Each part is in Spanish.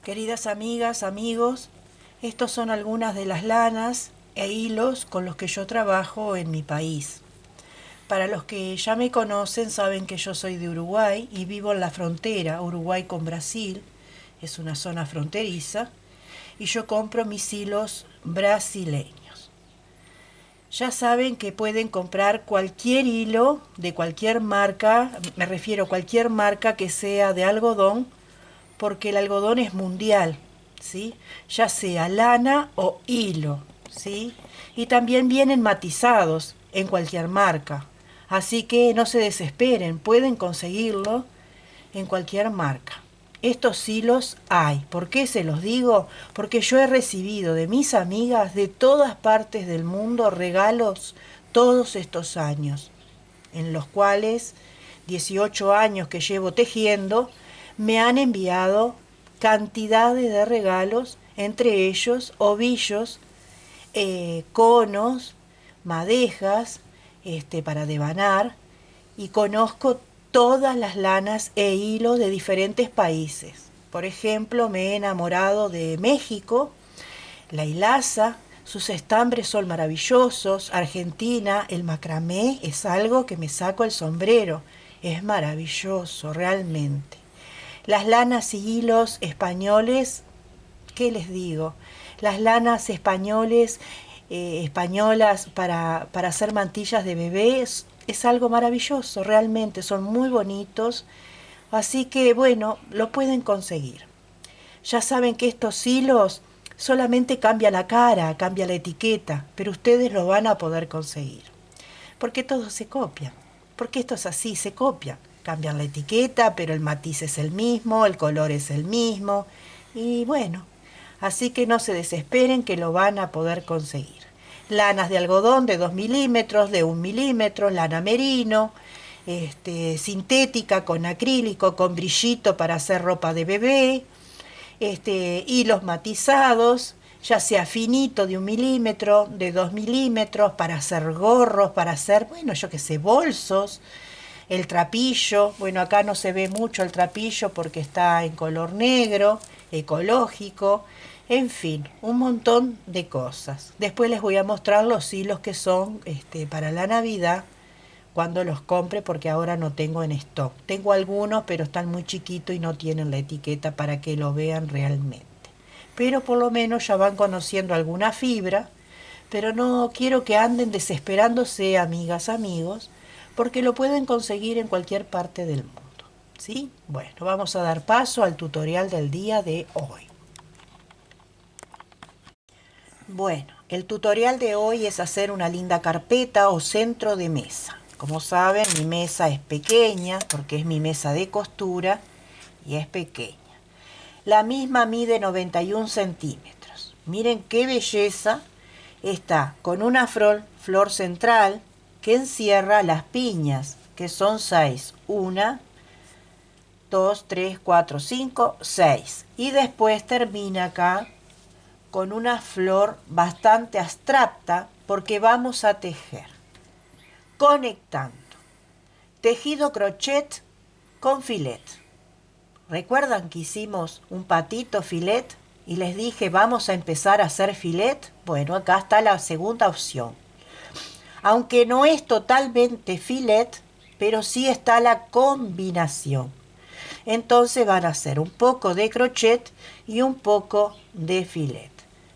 Queridas amigas, amigos, estos son algunas de las lanas e hilos con los que yo trabajo en mi país. Para los que ya me conocen saben que yo soy de Uruguay y vivo en la frontera Uruguay con Brasil, es una zona fronteriza, y yo compro mis hilos brasileños. Ya saben que pueden comprar cualquier hilo de cualquier marca, me refiero a cualquier marca que sea de algodón, porque el algodón es mundial, ¿sí? Ya sea lana o hilo, ¿sí? Y también vienen matizados en cualquier marca. Así que no se desesperen, pueden conseguirlo en cualquier marca. Estos hilos hay. ¿Por qué se los digo? Porque yo he recibido de mis amigas de todas partes del mundo regalos todos estos años, en los cuales 18 años que llevo tejiendo, me han enviado cantidades de regalos, entre ellos ovillos, conos, madejas para devanar, y conozco todas las lanas e hilos de diferentes países. Por ejemplo, me he enamorado de México, la hilaza, sus estambres son maravillosos. Argentina, el macramé es algo que me saco el sombrero. Es maravilloso, realmente. Las lanas y hilos españoles, ¿qué les digo? Las lanas españolas para hacer mantillas de bebés es algo maravilloso, realmente, son muy bonitos. Así que bueno, lo pueden conseguir. Ya saben que estos hilos solamente cambia la cara, cambia la etiqueta, pero ustedes lo van a poder conseguir. Porque todos se copian. Porque esto es así, se copian. Cambian la etiqueta, pero el matiz es el mismo, el color es el mismo. Y bueno, así que no se desesperen que lo van a poder conseguir. Lanas de algodón de 2 milímetros, de 1 milímetro, lana merino, sintética con acrílico, con brillito para hacer ropa de bebé, hilos matizados, ya sea finito de 1 milímetro, de 2 milímetros, para hacer gorros, para hacer, bueno, yo qué sé, bolsos, el trapillo, bueno, acá no se ve mucho el trapillo porque está en color negro, ecológico, en fin, un montón de cosas. Después les voy a mostrar los hilos que son para la Navidad cuando los compre porque ahora no tengo en stock. Tengo algunos, pero están muy chiquitos y no tienen la etiqueta para que lo vean realmente. Pero por lo menos ya van conociendo alguna fibra, pero no quiero que anden desesperándose, amigas, amigos, porque lo pueden conseguir en cualquier parte del mundo. ¿Sí? Bueno, vamos a dar paso al tutorial del día de hoy. Bueno, el tutorial de hoy es hacer una linda carpeta o centro de mesa. Como saben, mi mesa es pequeña porque es mi mesa de costura y es pequeña. La misma mide 91 centímetros. Miren qué belleza. Está con una flor central que encierra las piñas, que son 6. 1, 2, 3, 4, 5, 6. Y después termina acá con una flor bastante abstracta porque vamos a tejer conectando tejido crochet con filet. ¿Recuerdan que hicimos un patito filet y les dije vamos a empezar a hacer filet? Bueno, acá está la segunda opción. Aunque no es totalmente filet, pero sí está la combinación. Entonces van a hacer un poco de crochet y un poco de filet.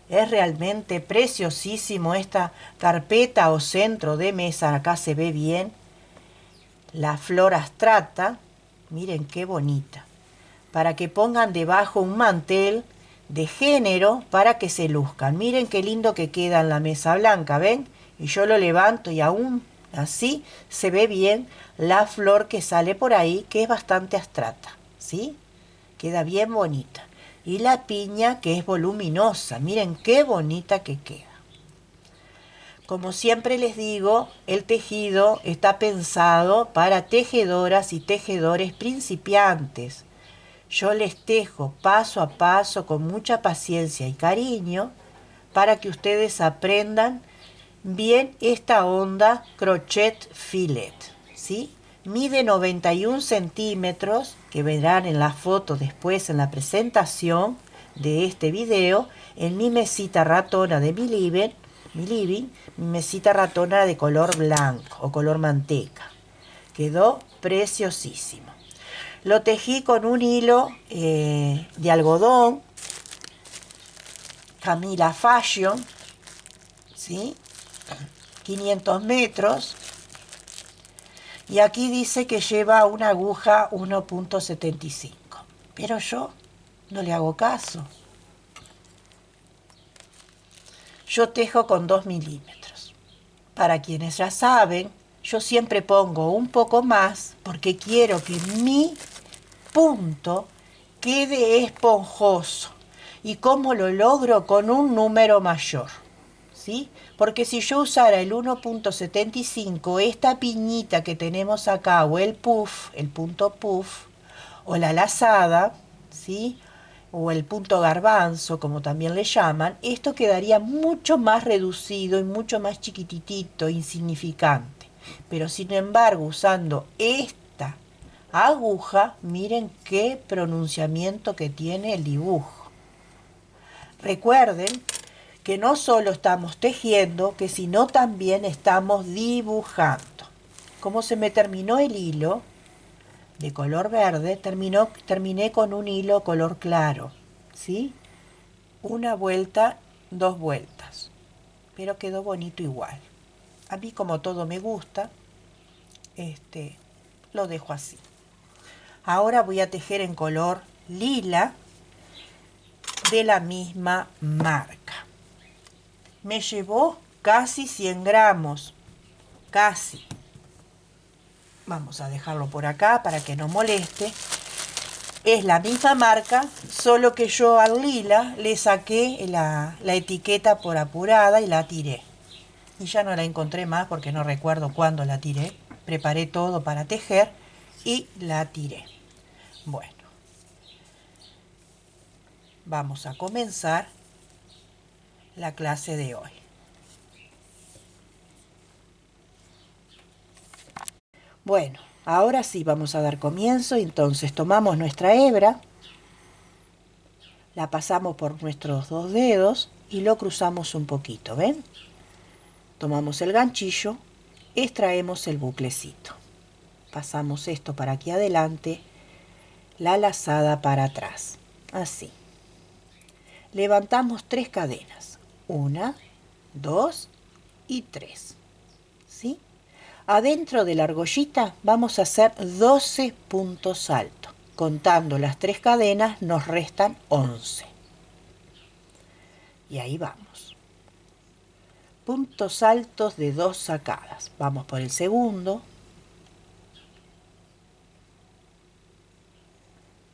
Es realmente preciosísimo esta carpeta o centro de mesa. Acá se ve bien la flor abstracta. Miren qué bonita. Para que pongan debajo un mantel de género para que se luzcan. Miren qué lindo que queda en la mesa blanca, ¿ven? Y yo lo levanto y aún así se ve bien la flor que sale por ahí, que es bastante abstracta, ¿sí? Queda bien bonita. Y la piña que es voluminosa, miren qué bonita que queda. Como siempre les digo, el tejido está pensado para tejedoras y tejedores principiantes. Yo les tejo paso a paso con mucha paciencia y cariño para que ustedes aprendan bien esta onda crochet filet, ¿sí? Mide 91 centímetros, que verán en la foto después en la presentación, de este video en mi mesita ratona de mi living, mi mesita ratona de color blanco o color manteca. Quedó preciosísimo. Lo tejí con un hilo de algodón, Camila Fashion, ¿sí? 500 metros. Y aquí dice que lleva una aguja 1.75. Pero yo no le hago caso. Yo tejo con 2 milímetros. Para quienes ya saben, yo siempre pongo un poco más porque quiero que mi punto quede esponjoso. ¿Y cómo lo logro? Con un número mayor, ¿sí? Porque si yo usara el 1.75, esta piñita que tenemos acá, o el puff, el punto puff, o la lazada, ¿sí? O el punto garbanzo, como también le llaman, esto quedaría mucho más reducido y mucho más chiquititito, insignificante. Pero sin embargo, usando esta aguja, miren qué pronunciamiento que tiene el dibujo. Recuerden que no solo estamos tejiendo, que sino también estamos dibujando. Como se me terminó el hilo de color verde, terminé con un hilo color claro, ¿sí? Una vuelta, 2 vueltas, pero quedó bonito igual. A mí, como todo me gusta, lo dejo así. Ahora voy a tejer en color lila de la misma marca. Me llevó casi 100 gramos, casi. Vamos a dejarlo por acá para que no moleste. Es la misma marca, solo que yo al lila le saqué la etiqueta por apurada y la tiré. Y ya no la encontré más porque no recuerdo cuándo la tiré. Preparé todo para tejer y la tiré. Bueno, vamos a comenzar la clase de hoy. Bueno, ahora sí vamos a dar comienzo. Entonces tomamos nuestra hebra, la pasamos por nuestros 2 dedos y lo cruzamos un poquito, ¿ven? Tomamos el ganchillo, extraemos el buclecito. Pasamos esto para aquí adelante, la lazada para atrás, así. Levantamos 3 cadenas, 1, 2 y 3, ¿sí? Adentro de la argollita vamos a hacer 12 puntos altos. Contando las 3 cadenas nos restan 11. Y ahí vamos. Puntos altos de 2 sacadas. Vamos por el segundo.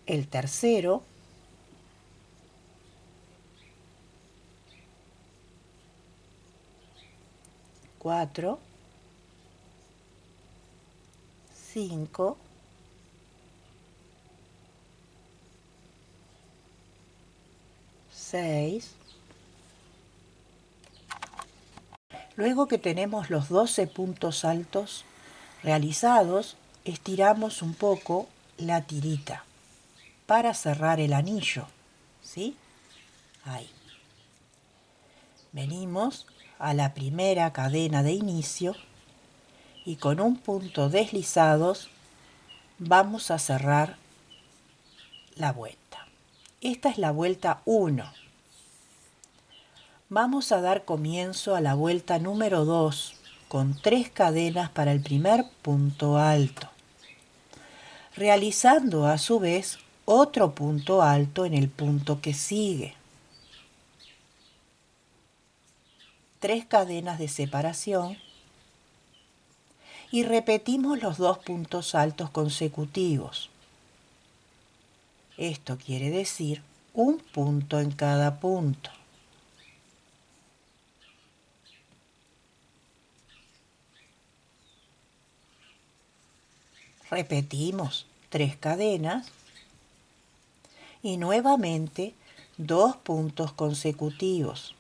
El tercero. Cuatro. 5. 6. Luego que tenemos los 12 puntos altos realizados, estiramos un poco la tirita para cerrar el anillo, ¿sí? Ahí. Venimos a la primera cadena de inicio y con un punto deslizados vamos a cerrar la vuelta. Esta es la vuelta 1. Vamos a dar comienzo a la vuelta número 2 con 3 cadenas para el primer punto alto, realizando a su vez otro punto alto en el punto que sigue. 3 cadenas de separación y repetimos los 2 puntos altos consecutivos. Esto quiere decir un punto en cada punto. Repetimos 3 cadenas y nuevamente 2 puntos consecutivos.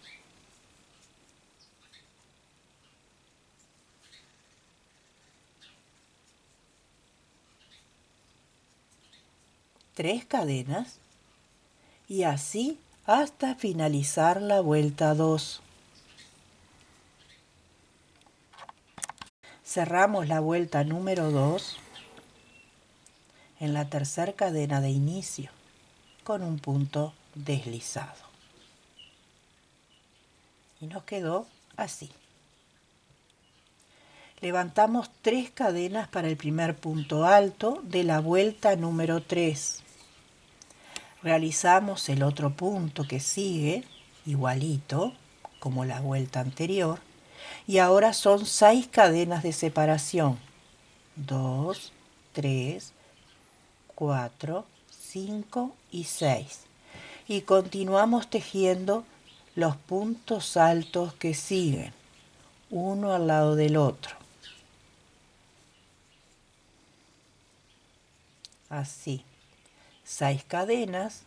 Tres cadenas y así hasta finalizar la vuelta 2. Cerramos la vuelta número 2 en la tercera cadena de inicio con un punto deslizado. Y nos quedó así. Levantamos 3 cadenas para el primer punto alto de la vuelta número 3. Realizamos el otro punto que sigue, igualito, como la vuelta anterior, y ahora son 6 cadenas de separación. 2, 3, 4, 5 y 6. Y continuamos tejiendo los puntos altos que siguen, uno al lado del otro. Así, 6 cadenas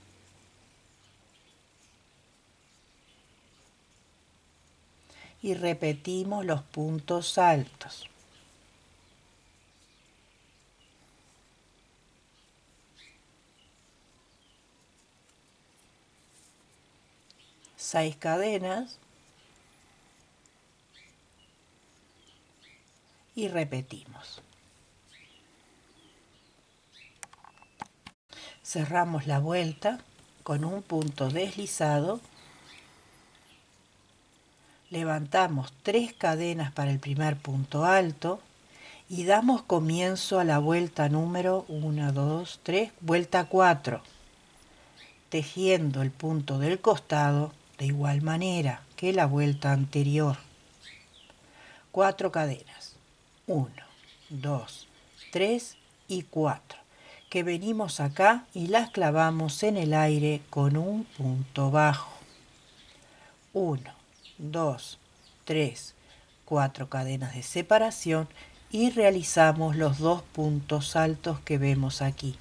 y repetimos los puntos altos. Seis cadenas y repetimos. Cerramos la vuelta con un punto deslizado. Levantamos 3 cadenas para el primer punto alto y damos comienzo a la vuelta número 1, 2, 3, vuelta 4, tejiendo el punto del costado de igual manera que la vuelta anterior. 4 cadenas, 1, 2, 3 y 4, que venimos acá y las clavamos en el aire con un punto bajo. 1, 2, 3, 4 cadenas de separación y realizamos los 2 puntos altos que vemos aquí.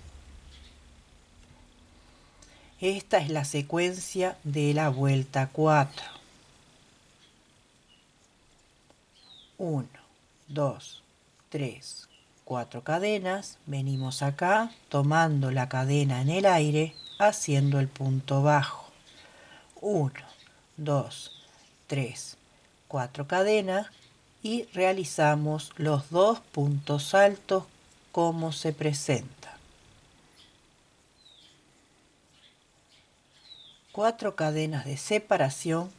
Esta es la secuencia de la vuelta 4. 1, 2, 3, 4 cadenas, venimos acá tomando la cadena en el aire, haciendo el punto bajo. 1, 2, 3, 4 cadenas y realizamos los 2 puntos altos como se presenta. 4 cadenas de separación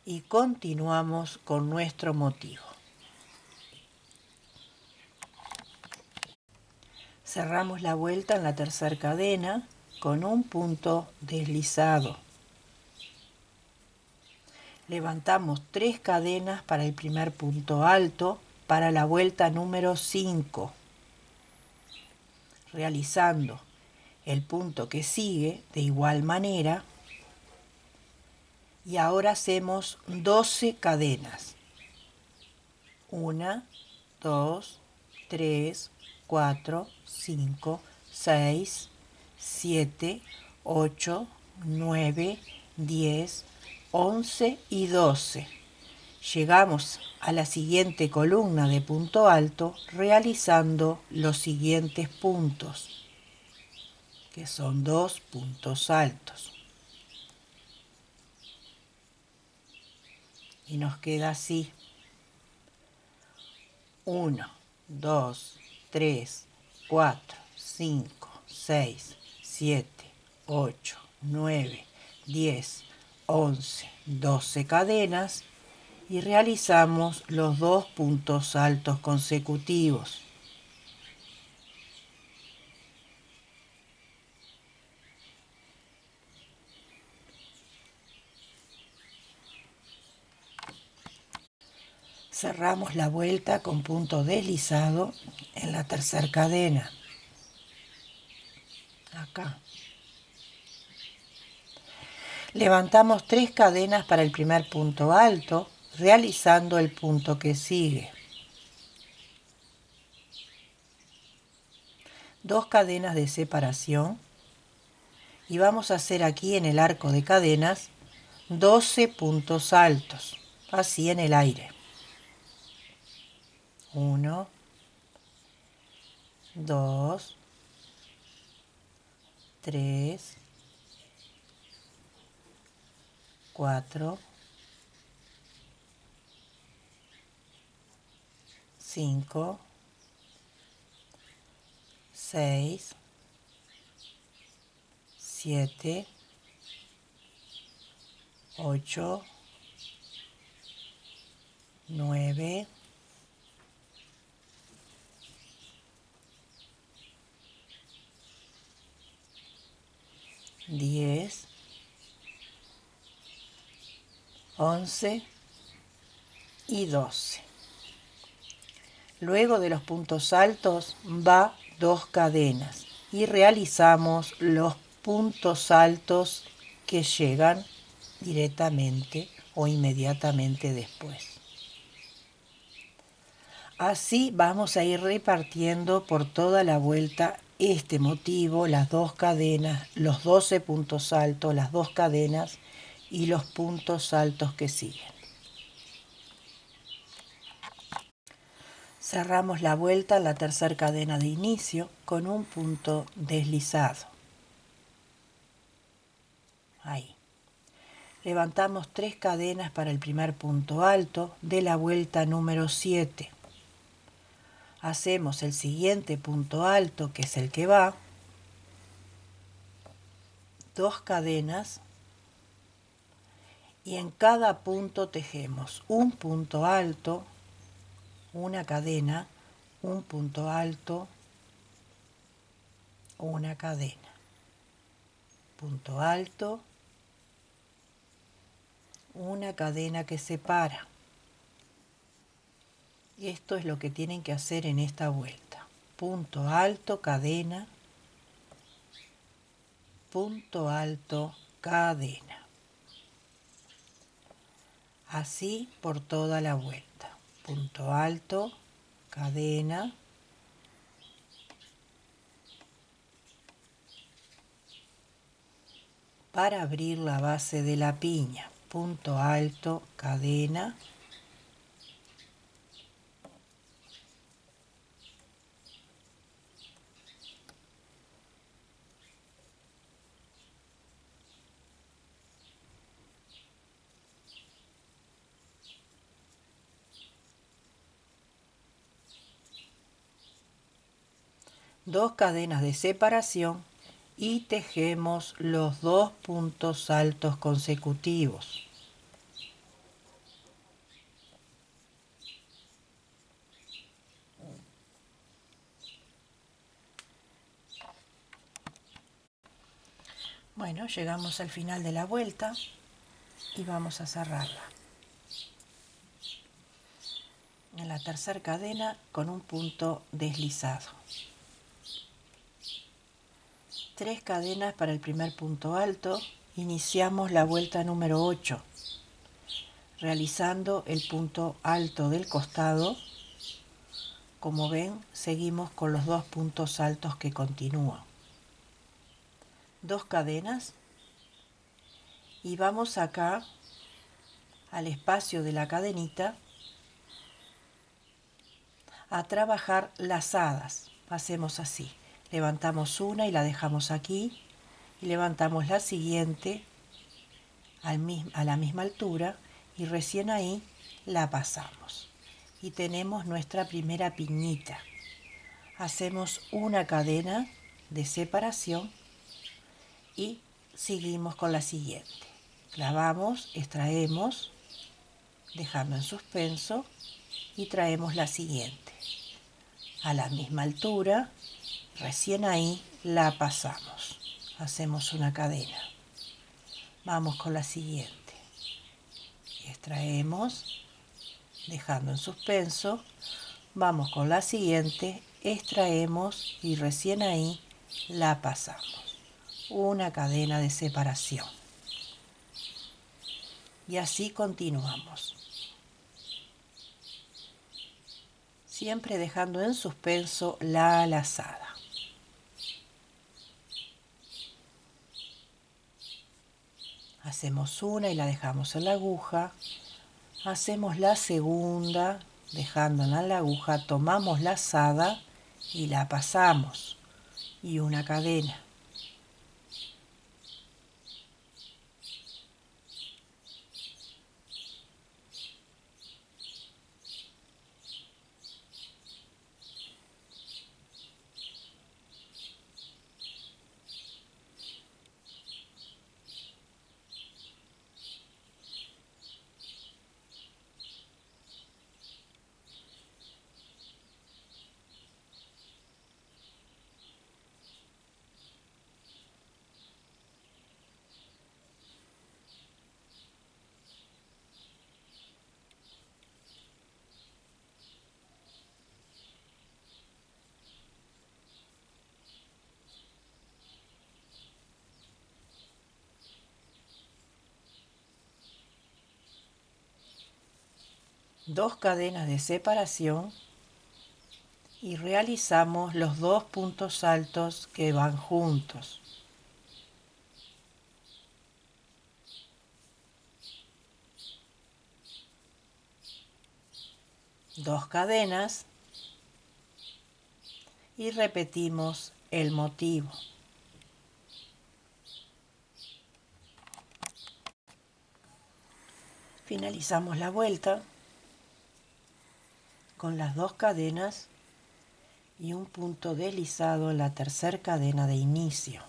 y continuamos con nuestro motivo. Cerramos la vuelta en la tercera cadena con un punto deslizado. Levantamos 3 cadenas para el primer punto alto para la vuelta número 5, realizando el punto que sigue de igual manera. Y ahora hacemos 12 cadenas. 1, 2, 3, 4, 5, 6, 7, 8, 9, 10, 11 y 12. Llegamos a la siguiente columna de punto alto realizando los siguientes puntos, que son 2 puntos altos. Y nos queda así. 1, 2, 3, 4, 5, 6, 7, 8, 9, 10, 11, 12 cadenas y realizamos los 2 puntos altos consecutivos. Cerramos la vuelta con punto deslizado en la tercera cadena. Acá. Levantamos 3 cadenas para el primer punto alto, realizando el punto que sigue. 2 cadenas de separación y vamos a hacer aquí en el arco de cadenas 12 puntos altos, así en el aire. 1, 2, 3, 4, 5, 6, 7, 8, 9, 10, 11 y 12. Luego de los puntos altos va 2 cadenas y realizamos los puntos altos que llegan directamente o inmediatamente después. Así vamos a ir repartiendo por toda la vuelta este motivo, las 2 cadenas, los 12 puntos altos, las 2 cadenas y los puntos altos que siguen. Cerramos la vuelta en la tercera cadena de inicio con un punto deslizado. Ahí. Levantamos 3 cadenas para el primer punto alto de la vuelta número 7. Hacemos el siguiente punto alto, que es el que va, 2 cadenas, y en cada punto tejemos un punto alto, una cadena, un punto alto, una cadena, punto alto, una cadena que separa. Y esto es lo que tienen que hacer en esta vuelta. Punto alto, cadena, punto alto, cadena. Así por toda la vuelta. Punto alto, cadena, para abrir la base de la piña. Punto alto, cadena, dos cadenas de separación y tejemos los 2 puntos altos consecutivos. Bueno, llegamos al final de la vuelta y vamos a cerrarla. En la tercera cadena con un punto deslizado. 3 cadenas para el primer punto alto. Iniciamos la vuelta número 8, realizando el punto alto del costado. Como ven, seguimos con los 2 puntos altos que continúan. 2 cadenas y vamos acá al espacio de la cadenita a trabajar lazadas. Hacemos así, levantamos una y la dejamos aquí y levantamos la siguiente a la misma altura y recién ahí la pasamos y tenemos nuestra primera piñita. Hacemos una cadena de separación y seguimos con la siguiente. Clavamos, extraemos, dejando en suspenso y traemos la siguiente. A la misma altura, recién ahí la pasamos. Hacemos una cadena. Vamos con la siguiente. Extraemos, dejando en suspenso. Vamos con la siguiente, extraemos y recién ahí la pasamos. Una cadena de separación. Y así continuamos. Siempre dejando en suspenso la lazada. Hacemos una y la dejamos en la aguja. Hacemos la segunda, dejándola en la aguja, tomamos lazada y la pasamos. Y una cadena. 2 cadenas de separación y realizamos los 2 puntos altos que van juntos. Dos cadenas y repetimos el motivo. Finalizamos la vuelta con las 2 cadenas y un punto deslizado en la tercera cadena de inicio.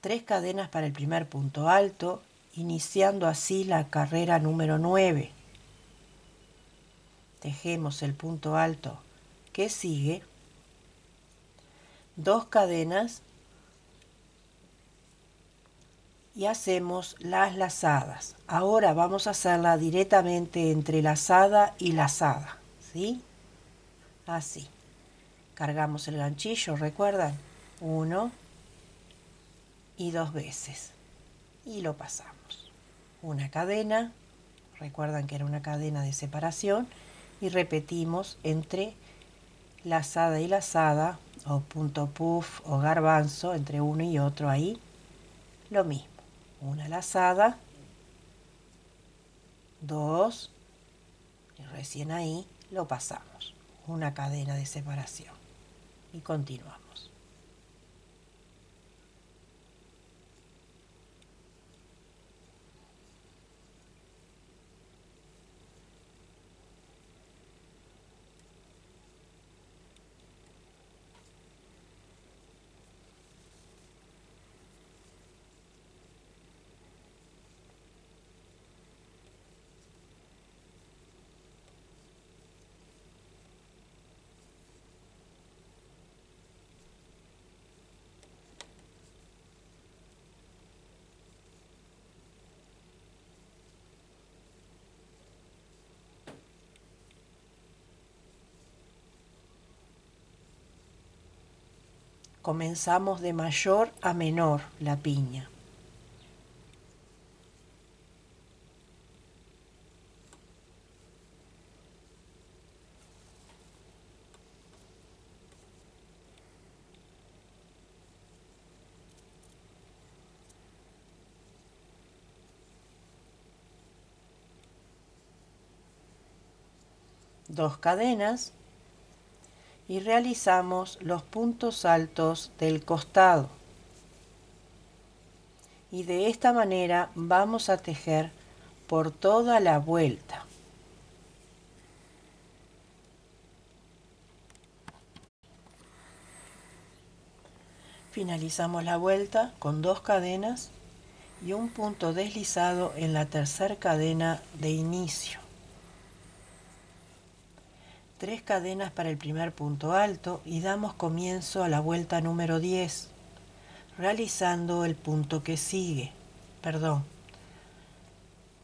3 cadenas para el primer punto alto, iniciando así la carrera número 9. Tejemos el punto alto que sigue, 2 cadenas y hacemos las lazadas. Ahora vamos a hacerla directamente entre lazada y lazada, ¿sí? Así. Cargamos el ganchillo, ¿recuerdan? 1 y 2 veces. Y lo pasamos. Una cadena, recuerdan que era una cadena de separación, y repetimos entre lazada y lazada, o punto puff o garbanzo, entre uno y otro ahí, lo mismo. Una lazada, 2, y recién ahí lo pasamos. Una cadena de separación. Y continuamos. Comenzamos de mayor a menor la piña. Dos cadenas y realizamos los puntos altos del costado. Y de esta manera vamos a tejer por toda la vuelta. Finalizamos la vuelta con 2 cadenas y un punto deslizado en la tercera cadena de inicio. 3 cadenas para el primer punto alto y damos comienzo a la vuelta número 10, realizando el punto que sigue.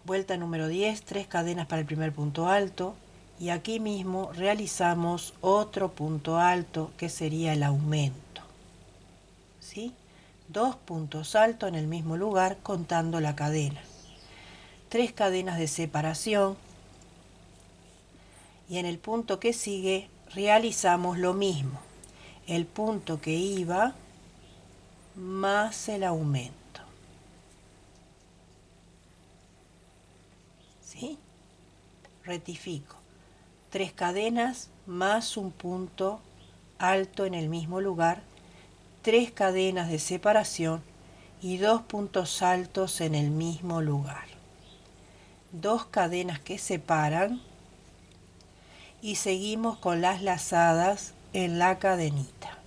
Vuelta número 10, 3 cadenas para el primer punto alto y aquí mismo realizamos otro punto alto que sería el aumento. ¿Sí? 2 puntos altos en el mismo lugar contando la cadena. 3 cadenas de separación y en el punto que sigue realizamos lo mismo. El punto que iba más el aumento. ¿Sí? Rectifico. 3 cadenas más un punto alto en el mismo lugar, 3 cadenas de separación y 2 puntos altos en el mismo lugar. 2 cadenas que separan y seguimos con las lazadas en la cadenita.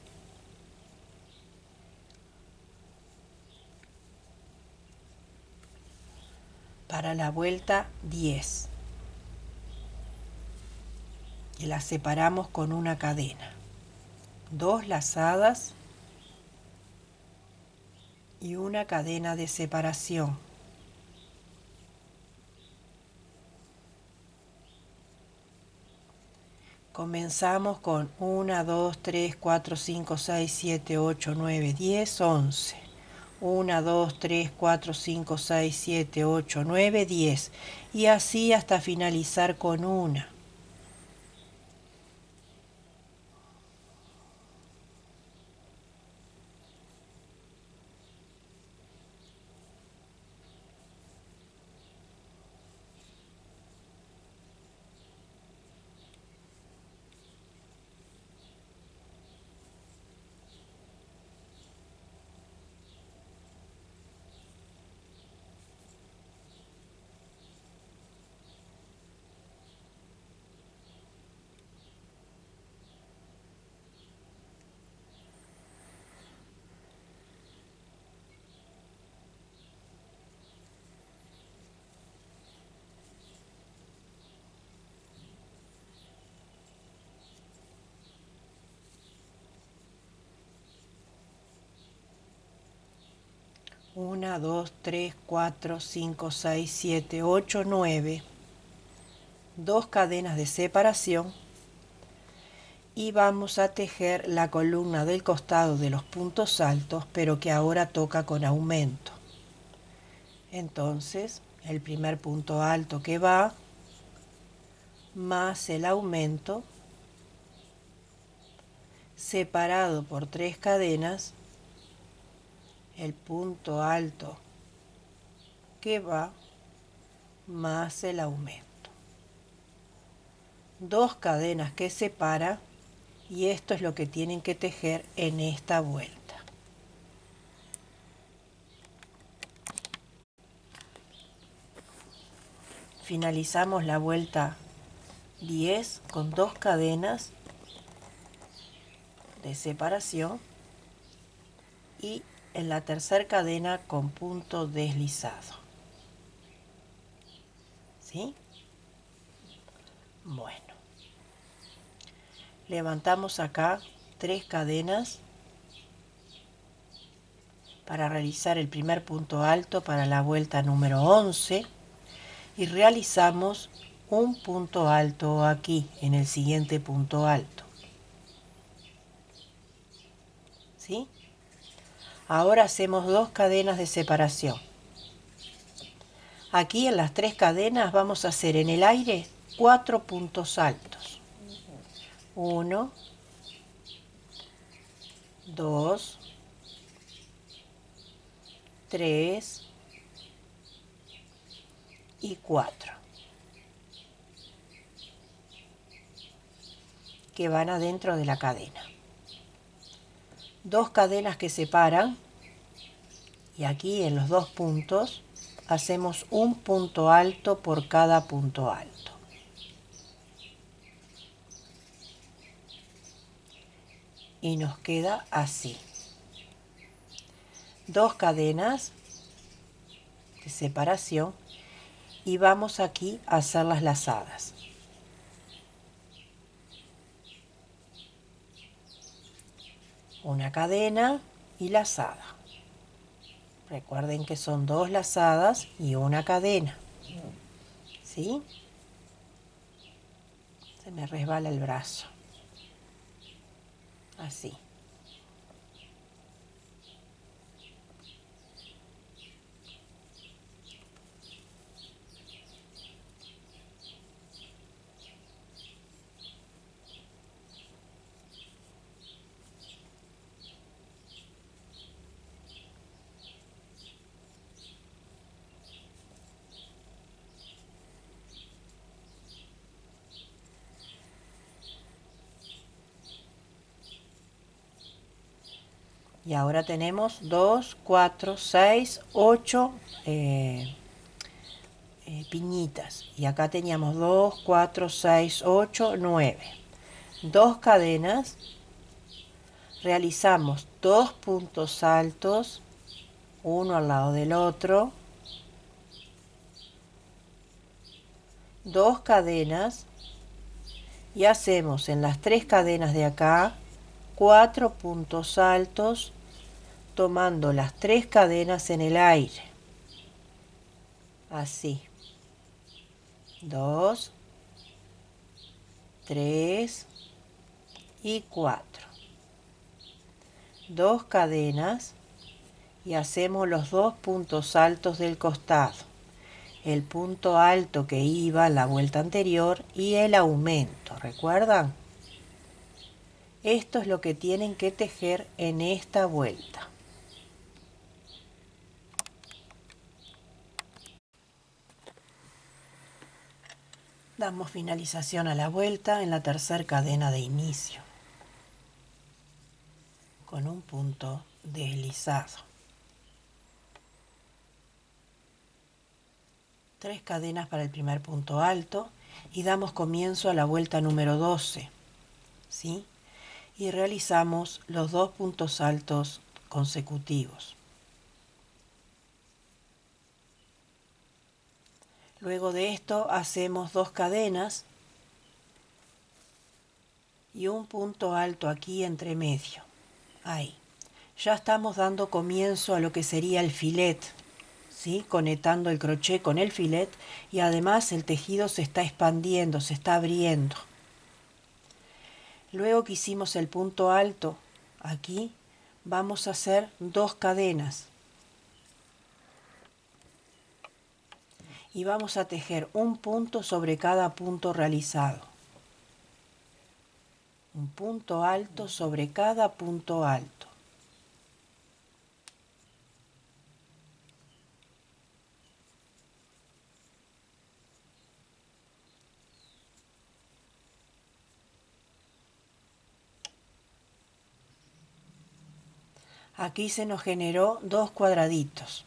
Para la vuelta 10. Y las separamos con una cadena. 2 lazadas y una cadena de separación. Comenzamos con 1, 2, 3, 4, 5, 6, 7, 8, 9, 10, 11. 1, 2, 3, 4, 5, 6, 7, 8, 9, 10. Y así hasta finalizar con una. Una, 2, 3, 4, 5, 6, 7, 8, 9. Dos cadenas de separación y vamos a tejer la columna del costado de los puntos altos, pero que ahora toca con aumento. Entonces, el primer punto alto que va, más el aumento, separado por 3 cadenas, el punto alto que va, más el aumento. 2 cadenas que separa, y esto es lo que tienen que tejer en esta vuelta. Finalizamos la vuelta 10 con 2 cadenas de separación y en la tercera cadena con punto deslizado. ¿Sí? Bueno, levantamos acá 3 cadenas para realizar el primer punto alto para la vuelta número 11 y realizamos un punto alto aquí en el siguiente punto alto. ¿Sí? Ahora hacemos 2 cadenas de separación. Aquí en las 3 cadenas vamos a hacer en el aire 4 puntos altos. 1, 2, 3 y 4, que van adentro de la cadena. 2 cadenas que separan y aquí en los 2 puntos hacemos un punto alto por cada punto alto. Y nos queda así. 2 cadenas de separación y vamos aquí a hacer las lazadas. Una cadena y lazada. Recuerden que son 2 lazadas y una cadena. ¿Sí? Se me resbala el brazo. Así. Y ahora tenemos 2, 4, 6, 8 piñitas. Y acá teníamos 2, 4, 6, 8, 9. 2 cadenas. Realizamos 2 puntos altos, uno al lado del otro. 2 cadenas. Y hacemos en las 3 cadenas de acá 4 puntos altos, tomando las 3 cadenas en el aire. Así. 2, 3 y 4. 2 cadenas y hacemos los 2 puntos altos del costado. El punto alto que iba en la vuelta anterior y el aumento, ¿recuerdan? Esto es lo que tienen que tejer en esta vuelta. Damos finalización a la vuelta en la tercera cadena de inicio, con un punto deslizado. 3 cadenas para el primer punto alto y damos comienzo a la vuelta número 12, ¿sí? Y realizamos los 2 puntos altos consecutivos. Luego de esto hacemos 2 cadenas y un punto alto aquí entre medio. Ahí. Ya estamos dando comienzo a lo que sería el filet, ¿sí? Conectando el crochet con el filet y además el tejido se está expandiendo, se está abriendo. Luego que hicimos el punto alto aquí, vamos a hacer 2 cadenas y vamos a tejer un punto sobre cada punto realizado. Un punto alto sobre cada punto alto. Aquí se nos generó 2 cuadraditos,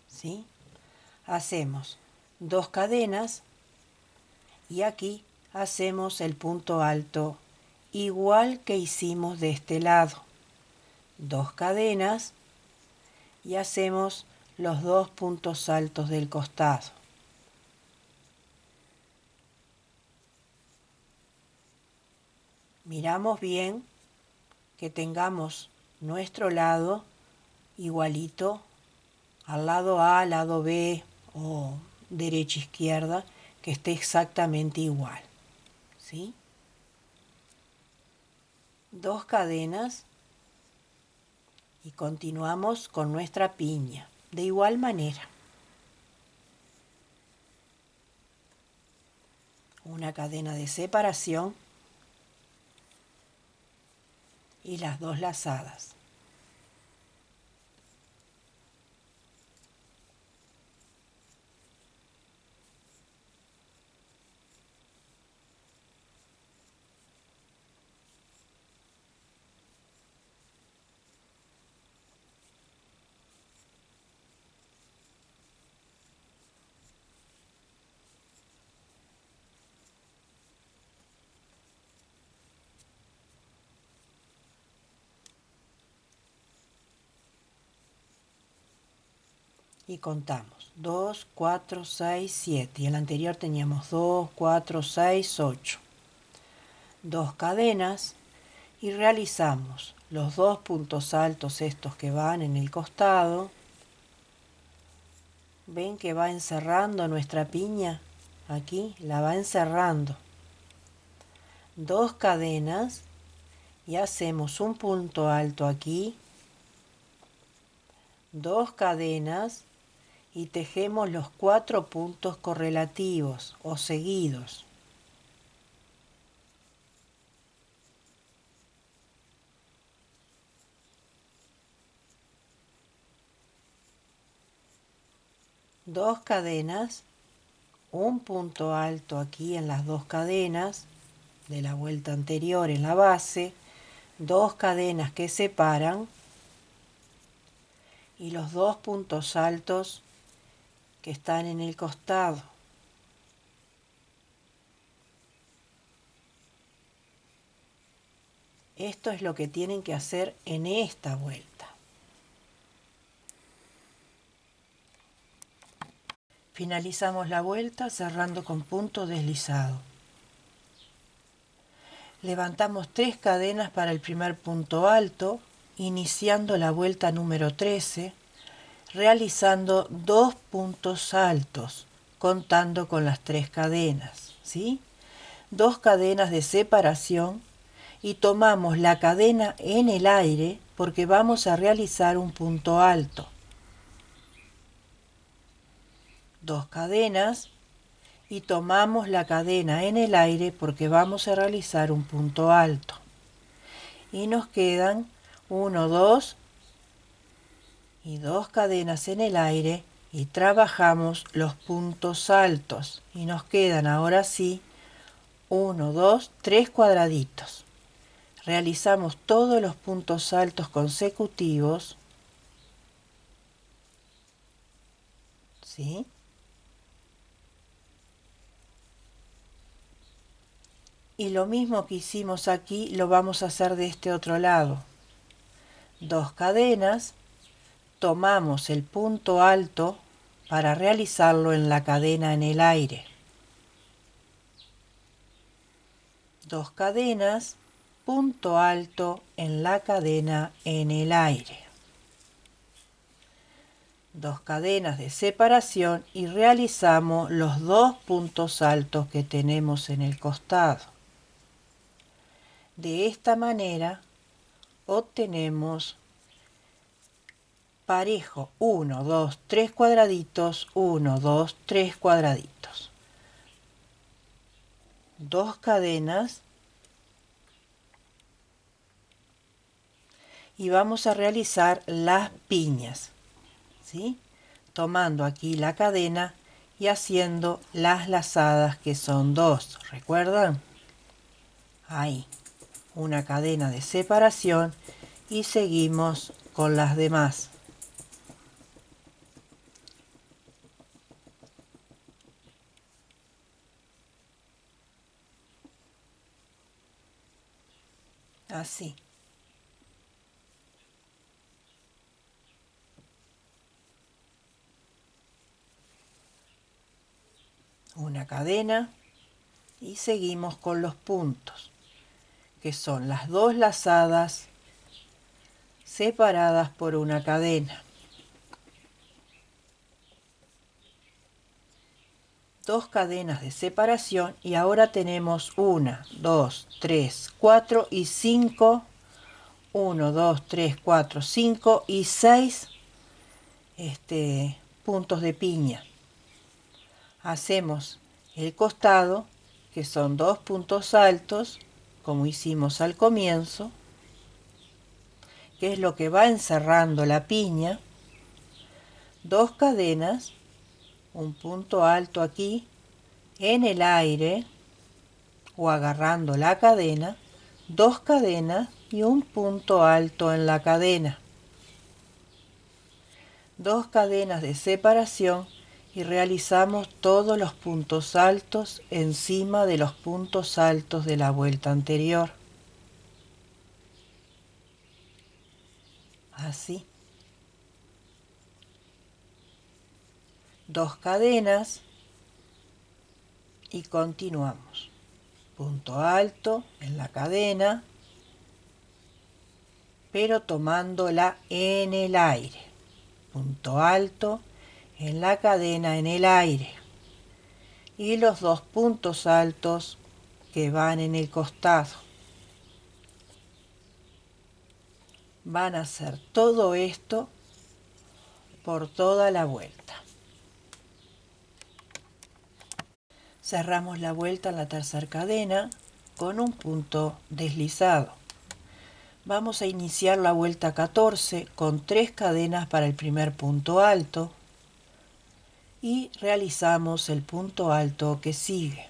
¿sí? Hacemos 2 cadenas y aquí hacemos el punto alto igual que hicimos de este lado. 2 cadenas y hacemos los 2 puntos altos del costado. Miramos bien que tengamos nuestro lado igualito al lado A, lado B o derecha izquierda, que esté exactamente igual, ¿sí? 2 cadenas y continuamos con nuestra piña de igual manera. Una cadena de separación y las 2 lazadas. Y contamos 2, 4, 6, 7 y en el anterior teníamos 2, 4, 6, 8. 2 cadenas y realizamos los 2 puntos altos estos que van en el costado. ¿Ven que va encerrando nuestra piña? Aquí la va encerrando. 2 cadenas y hacemos un punto alto aquí. 2 cadenas y tejemos los 4 puntos correlativos o seguidos. Dos cadenas, un punto alto aquí en las 2 cadenas de la vuelta anterior en la base, 2 cadenas que separan y los 2 puntos altos que están en el costado. Esto es lo que tienen que hacer en esta vuelta. Finalizamos la vuelta cerrando con punto deslizado. Levantamos 3 cadenas para el primer punto alto, iniciando la vuelta número 13, realizando 2 puntos altos, contando con las 3 cadenas, ¿sí? 2 cadenas de separación y tomamos la cadena en el aire porque vamos a realizar un punto alto. 2 cadenas y tomamos la cadena en el aire porque vamos a realizar un punto alto. Y nos quedan 1, 2 y 2 cadenas en el aire y trabajamos los puntos altos. Y nos quedan ahora sí 1, 2, 3 cuadraditos. Realizamos todos los puntos altos consecutivos, ¿sí? Y lo mismo que hicimos aquí lo vamos a hacer de este otro lado. 2 cadenas, tomamos el punto alto para realizarlo en la cadena en el aire. 2 cadenas, punto alto en la cadena en el aire. 2 cadenas de separación y realizamos los 2 puntos altos que tenemos en el costado. De esta manera obtenemos parejo 1, 2, 3 cuadraditos, 1, 2, 3 cuadraditos. 2 cadenas y vamos a realizar las piñas, ¿sí? Tomando aquí la cadena y haciendo las lazadas que son 2, ¿recuerdan? Ahí, una cadena de separación y seguimos con las demás. Así. Una cadena y seguimos con los puntos, que son las 2 lazadas separadas por una cadena. 2 cadenas de separación y ahora tenemos 1, 2, 3, 4 y 5. 1, 2, 3, 4, 5 y 6 puntos de piña. Hacemos el costado, que son 2 puntos altos, como hicimos al comienzo, que es lo que va encerrando la piña. 2 cadenas, un punto alto aquí en el aire o agarrando la cadena, 2 cadenas y un punto alto en la cadena. 2 cadenas de separación y realizamos todos los puntos altos encima de los puntos altos de la vuelta anterior. Así. 2 cadenas y continuamos. Punto alto en la cadena, pero tomándola en el aire. Punto alto en la cadena en el aire. Y los 2 puntos altos que van en el costado. Van a hacer todo esto por toda la vuelta. Cerramos la vuelta en la tercera cadena con un punto deslizado. Vamos a iniciar la vuelta 14 con 3 cadenas para el primer punto alto y realizamos el punto alto que sigue.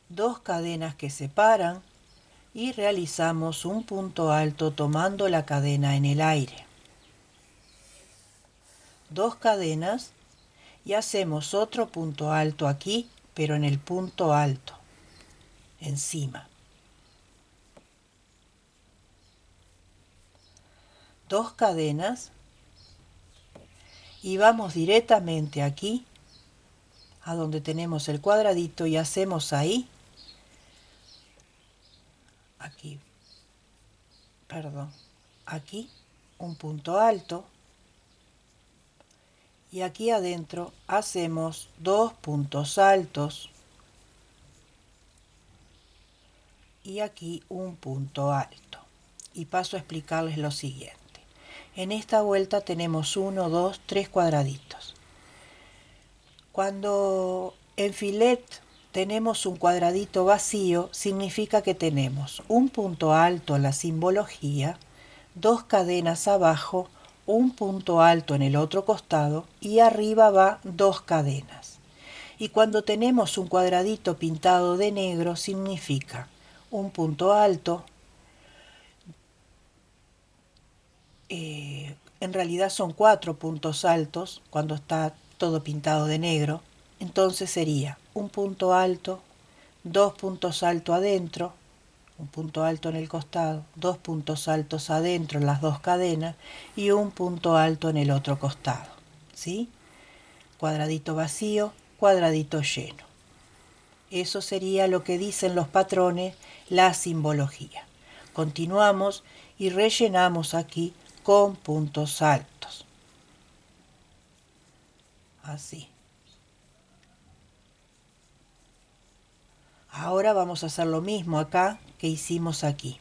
2 cadenas que separan y realizamos un punto alto tomando la cadena en el aire. 2 cadenas y hacemos otro punto alto aquí, pero en el punto alto, encima. 2 cadenas y vamos directamente aquí, a donde tenemos el cuadradito y hacemos ahí, aquí, perdón, aquí un punto alto y aquí adentro hacemos 2 puntos altos y aquí un punto alto. y paso a explicarles lo siguiente. En esta vuelta tenemos 1, 2, 3 cuadraditos. Cuando en filet tenemos un cuadradito vacío, significa que tenemos un punto alto en la simbología, dos cadenas abajo, un punto alto en el otro costado y arriba va dos cadenas. Y cuando tenemos un cuadradito pintado de negro, significa un punto alto, en realidad son 4 puntos altos cuando está todo pintado de negro, entonces sería un punto alto, dos puntos altos adentro, un punto alto en el costado, dos puntos altos adentro en las dos cadenas y un punto alto en el otro costado, ¿sí? Cuadradito vacío, cuadradito lleno. Eso sería lo que dicen los patrones, la simbología. Continuamos y rellenamos aquí con puntos altos. Así. Ahora vamos a hacer lo mismo acá que hicimos aquí.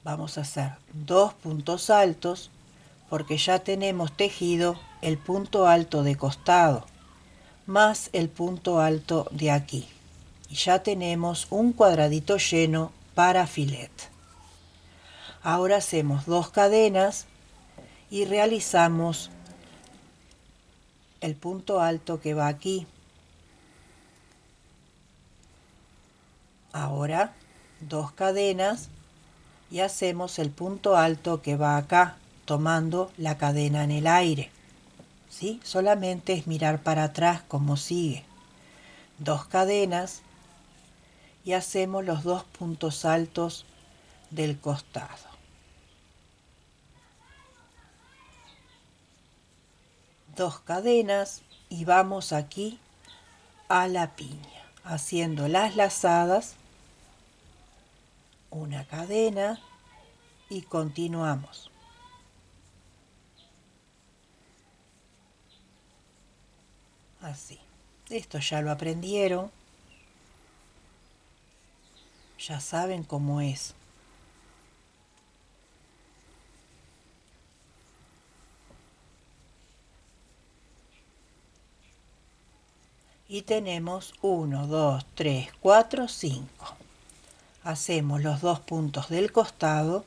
Vamos a hacer dos puntos altos porque ya tenemos tejido el punto alto de costado más el punto alto de aquí. Y ya tenemos un cuadradito lleno para filet. Ahora hacemos dos cadenas y realizamos el punto alto que va aquí. Ahora dos cadenas y hacemos el punto alto que va acá, tomando la cadena en el aire. ¿Sí? Solamente es mirar para atrás como sigue. Dos cadenas y hacemos los dos puntos altos del costado. Dos cadenas y vamos aquí a la piña, haciendo las lazadas, una cadena y continuamos. Así. Esto ya lo aprendieron, ya saben cómo es. Y tenemos 1, 2, 3, 4, 5. Hacemos los dos puntos del costado,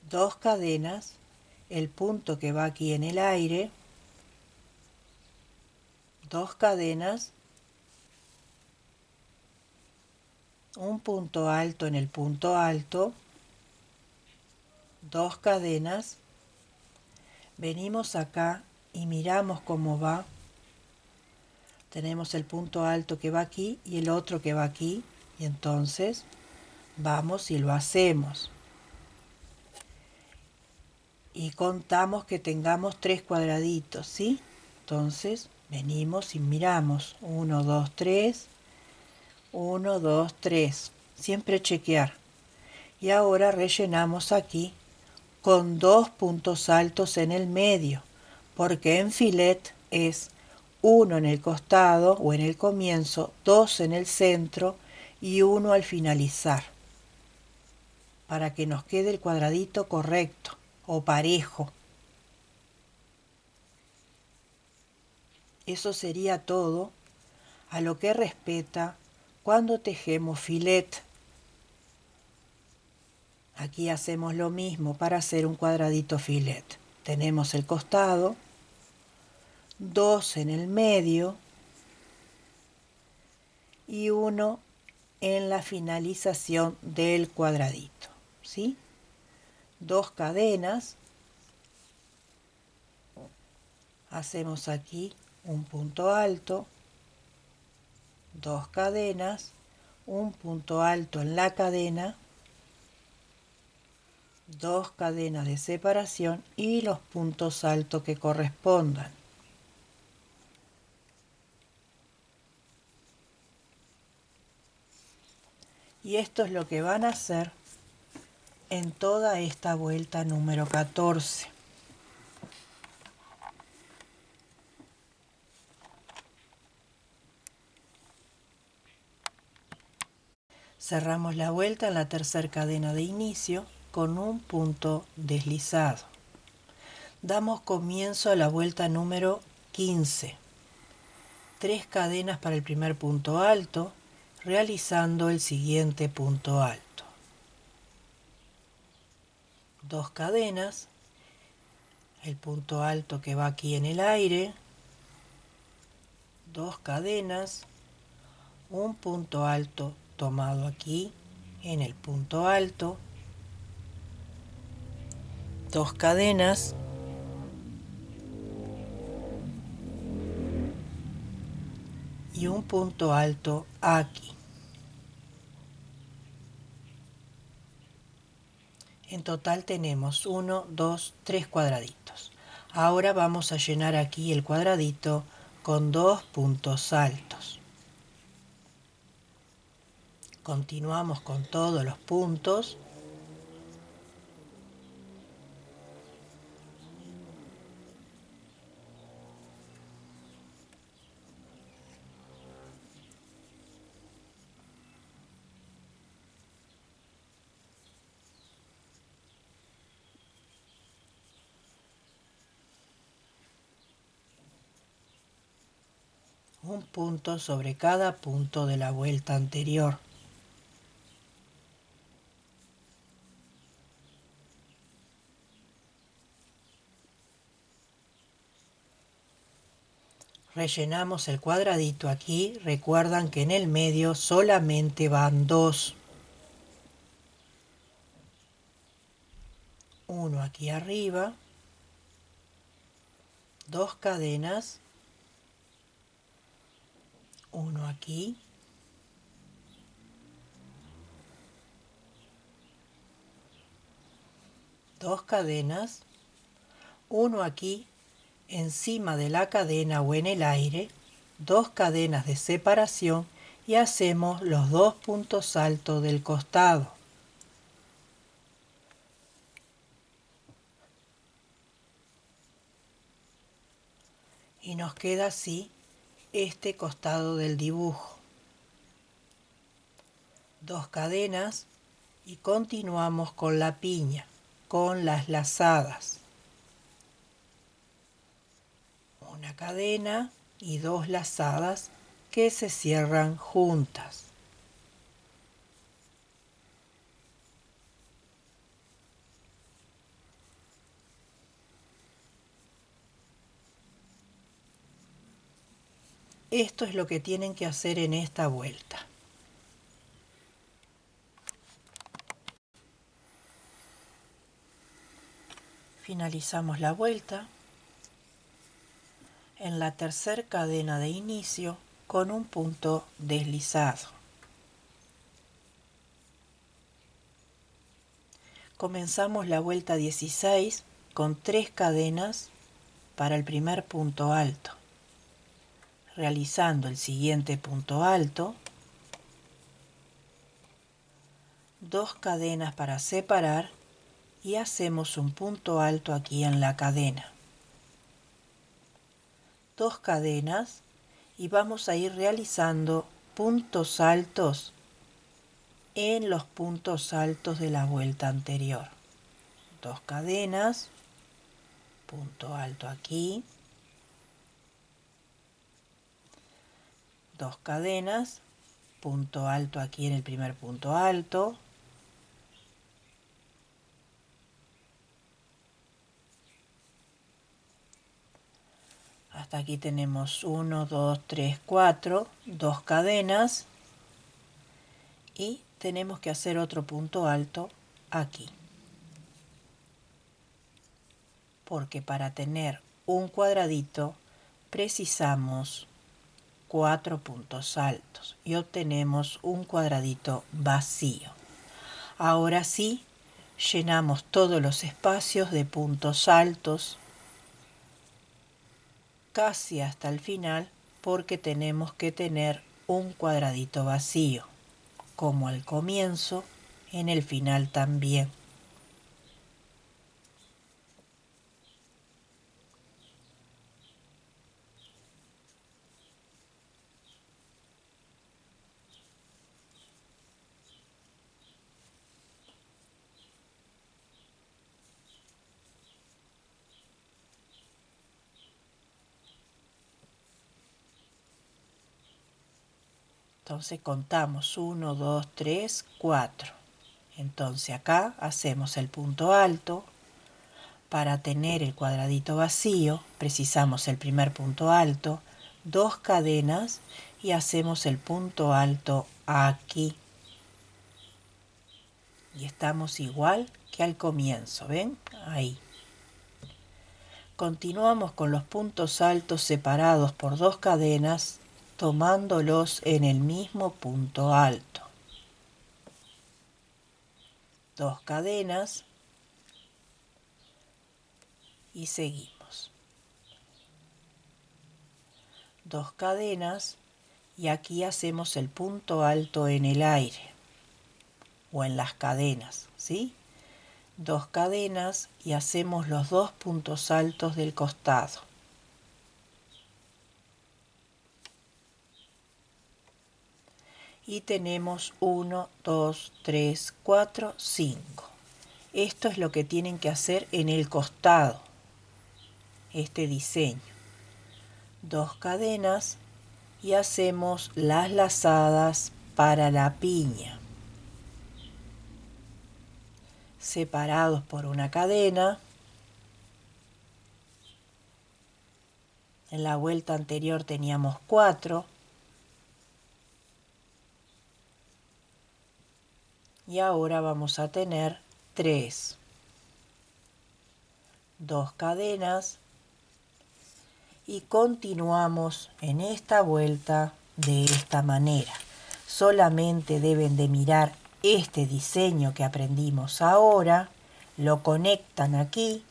dos cadenas, el punto que va aquí en el aire, dos cadenas, un punto alto en el punto alto, dos cadenas, venimos acá y miramos cómo va. Tenemos el punto alto que va aquí y el otro que va aquí, y entonces vamos y lo hacemos. Y contamos que tengamos tres cuadraditos, ¿sí? Entonces venimos y miramos. 1, 2, 3. 1, 2, 3. Siempre chequear. Y ahora rellenamos aquí con dos puntos altos en el medio, porque en filet es uno en el costado o en el comienzo, dos en el centro y uno al finalizar, para que nos quede el cuadradito correcto o parejo. Eso sería todo a lo que respecta cuando tejemos filet. Aquí hacemos lo mismo para hacer un cuadradito filet. Tenemos el costado, dos en el medio y uno en la finalización del cuadradito, ¿sí? Dos cadenas, hacemos aquí un punto alto, dos cadenas, un punto alto en la cadena, dos cadenas de separación y los puntos altos que correspondan. Y esto es lo que van a hacer en toda esta vuelta número 14. Cerramos la vuelta en la tercera cadena de inicio con un punto deslizado. Damos comienzo a la vuelta número 15. 3 cadenas para el primer punto alto, realizando el siguiente punto alto. 2 cadenas, el punto alto que va aquí en el aire, 2 cadenas, un punto alto tomado aquí en el punto alto, 2 cadenas, y un punto alto aquí. En total tenemos 1, 2, 3 cuadraditos. Ahora vamos a llenar aquí el cuadradito con 2 puntos altos. Continuamos con todos los puntos. Un punto sobre cada punto de la vuelta anterior. Rellenamos el cuadradito aquí. Recuerdan que en el medio solamente van 2. Uno aquí arriba, 2 cadenas, uno aquí, 2 cadenas, uno aquí encima de la cadena o en el aire, 2 cadenas de separación y hacemos los 2 puntos altos del costado. Y nos queda así este costado del dibujo. 2 cadenas y continuamos con la piña, con las lazadas. Una cadena y 2 lazadas que se cierran juntas. Esto es lo que tienen que hacer en esta vuelta. Finalizamos la vuelta en la tercera cadena de inicio con un punto deslizado. Comenzamos la vuelta 16 con 3 cadenas para el primer punto alto, realizando el siguiente punto alto, 2 cadenas para separar y hacemos un punto alto aquí en la cadena. 2 cadenas y vamos a ir realizando puntos altos en los puntos altos de la vuelta anterior. 2 cadenas, punto alto aquí, 2 cadenas, punto alto aquí en el primer punto alto, hasta aquí tenemos 1, 2, 3, 4, 2 cadenas y tenemos que hacer otro punto alto aquí, porque para tener un cuadradito precisamos 4 puntos altos y obtenemos un cuadradito vacío. Ahora sí, llenamos todos los espacios de puntos altos casi hasta el final, porque tenemos que tener un cuadradito vacío, como al comienzo, en el final también. Entonces contamos 1, 2, 3, 4. Entonces acá hacemos el punto alto. Para tener el cuadradito vacío precisamos el primer punto alto, 2 cadenas y hacemos el punto alto aquí. Y estamos igual que al comienzo, ¿ven? Ahí. Continuamos con los puntos altos separados por 2 cadenas, tomándolos en el mismo punto alto. 2 cadenas y seguimos. 2 cadenas y aquí hacemos el punto alto en el aire o en las cadenas, ¿sí? 2 cadenas y hacemos los 2 puntos altos del costado. Y tenemos 1, 2, 3, 4, 5. Esto es lo que tienen que hacer en el costado, este diseño. 2 cadenas y hacemos las lazadas para la piña. Separados por una cadena. En la vuelta anterior teníamos 4. Y ahora vamos a tener 3. 2 cadenas. Y continuamos en esta vuelta de esta manera. Solamente deben de mirar este diseño que aprendimos ahora, lo conectan aquí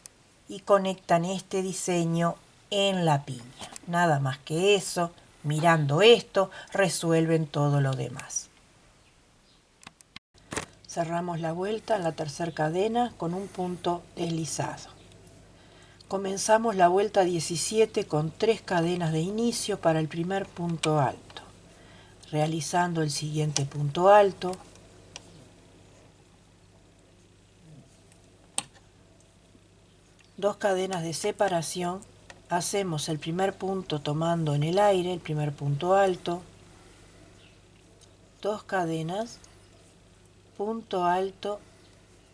y conectan este diseño en la piña. Nada más que eso, mirando esto, resuelven todo lo demás. Cerramos la vuelta en la tercera cadena con un punto deslizado. Comenzamos la vuelta 17 con 3 cadenas de inicio para el primer punto alto. Realizando el siguiente punto alto. Dos cadenas de separación. Hacemos el primer punto tomando en el aire, el primer punto alto. 2 cadenas. Punto alto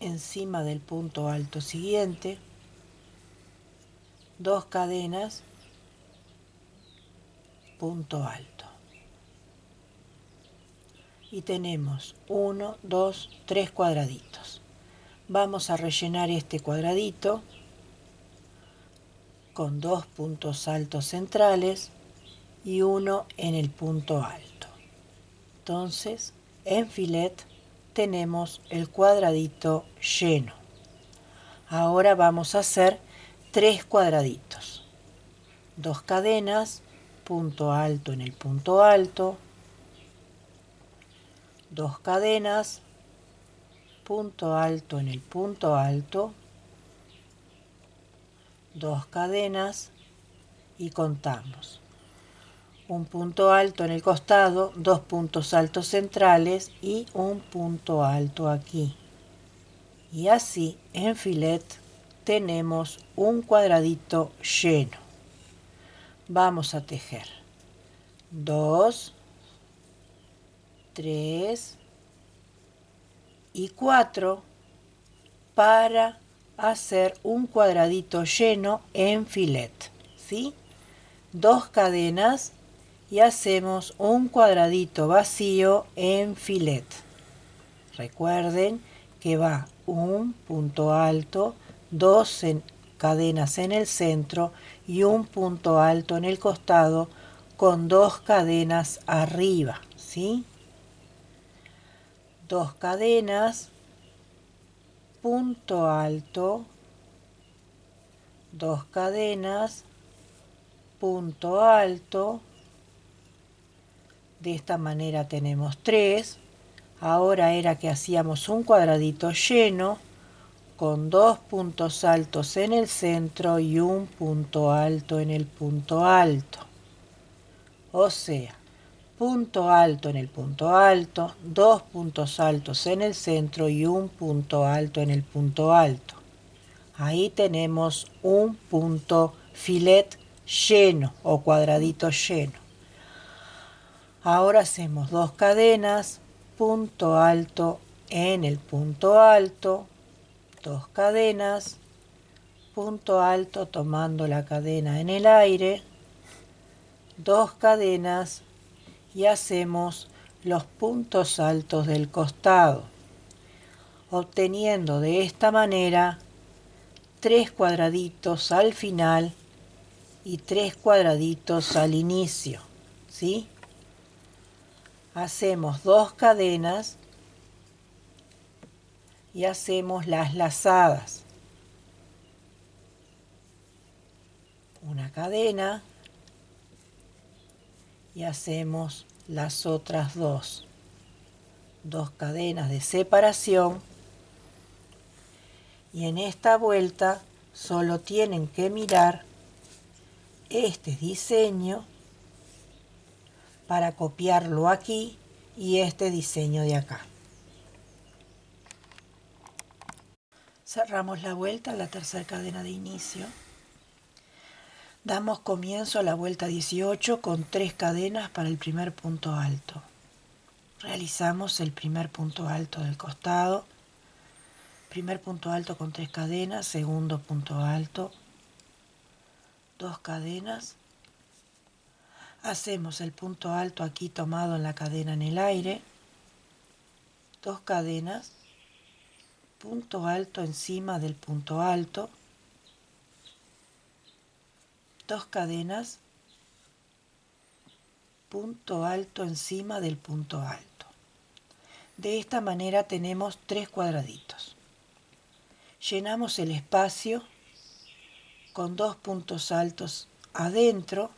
encima del punto alto siguiente. 2 cadenas, punto alto. Y tenemos 1, 2, 3 cuadraditos. Vamos a rellenar este cuadradito con 2 puntos altos centrales y uno en el punto alto. Entonces, en filet tenemos el cuadradito lleno. Ahora vamos a hacer 3 cuadraditos. 2 cadenas, punto alto en el punto alto. 2 cadenas, punto alto en el punto alto. 2 cadenas y contamos. Un punto alto en el costado, 2 puntos altos centrales y un punto alto aquí. Y así en filet tenemos un cuadradito lleno. Vamos a tejer 2, 3 y 4 para hacer un cuadradito lleno en filet, ¿sí? 2 cadenas y hacemos un cuadradito vacío en filet. Recuerden que va un punto alto, 2 cadenas en el centro y un punto alto en el costado con 2 cadenas arriba, ¿sí? 2 cadenas, punto alto, 2 cadenas, punto alto. De esta manera tenemos 3. Ahora era que hacíamos un cuadradito lleno con 2 puntos altos en el centro y un punto alto en el punto alto. O sea, punto alto en el punto alto, 2 puntos altos en el centro y un punto alto en el punto alto. Ahí tenemos un punto filet lleno o cuadradito lleno. Ahora hacemos 2 cadenas, punto alto en el punto alto, 2 cadenas, punto alto tomando la cadena en el aire, 2 cadenas y hacemos los puntos altos del costado, obteniendo de esta manera 3 cuadraditos al final y 3 cuadraditos al inicio, ¿sí? Hacemos 2 cadenas y hacemos las lazadas. Una cadena y hacemos las otras dos. 2 cadenas de separación y en esta vuelta solo tienen que mirar este diseño para copiarlo aquí y este diseño de acá. Cerramos la vuelta, la tercera cadena de inicio. Damos comienzo a la vuelta 18 con 3 cadenas para el primer punto alto. Realizamos el primer punto alto del costado. Primer punto alto con 3 cadenas, segundo punto alto, 2 cadenas. Hacemos el punto alto aquí tomado en la cadena en el aire, 2 cadenas, punto alto encima del punto alto, 2 cadenas, punto alto encima del punto alto. De esta manera tenemos 3 cuadraditos. Llenamos el espacio con 2 puntos altos adentro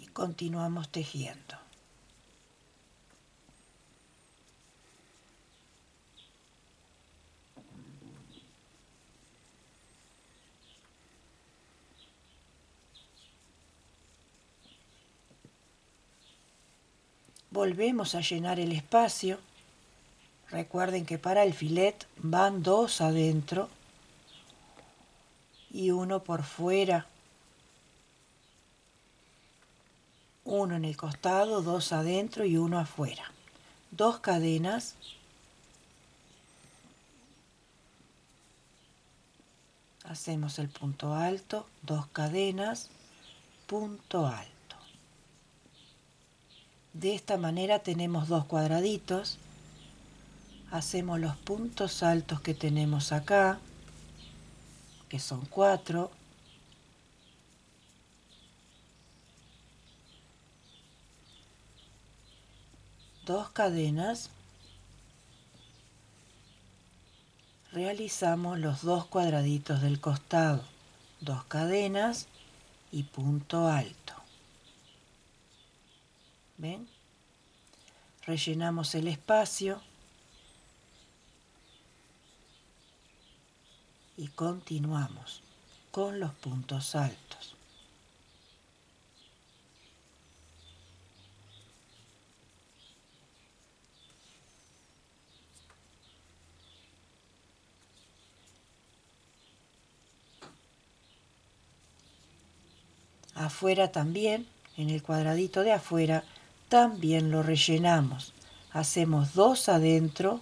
y continuamos tejiendo. Volvemos a llenar el espacio. Recuerden que para el filet van 2 adentro y 1 por fuera. 1 en el costado, 2 adentro y 1 afuera. 2 cadenas. Hacemos el punto alto, 2 cadenas, punto alto. De esta manera tenemos 2 cuadraditos. Hacemos los puntos altos que tenemos acá, que son 4. Dos cadenas. Realizamos los 2 cuadraditos del costado, 2 cadenas y punto alto. ¿Ven? Rellenamos el espacio y continuamos con los puntos altos. Afuera también, en el cuadradito de afuera, también lo rellenamos. Hacemos 2 adentro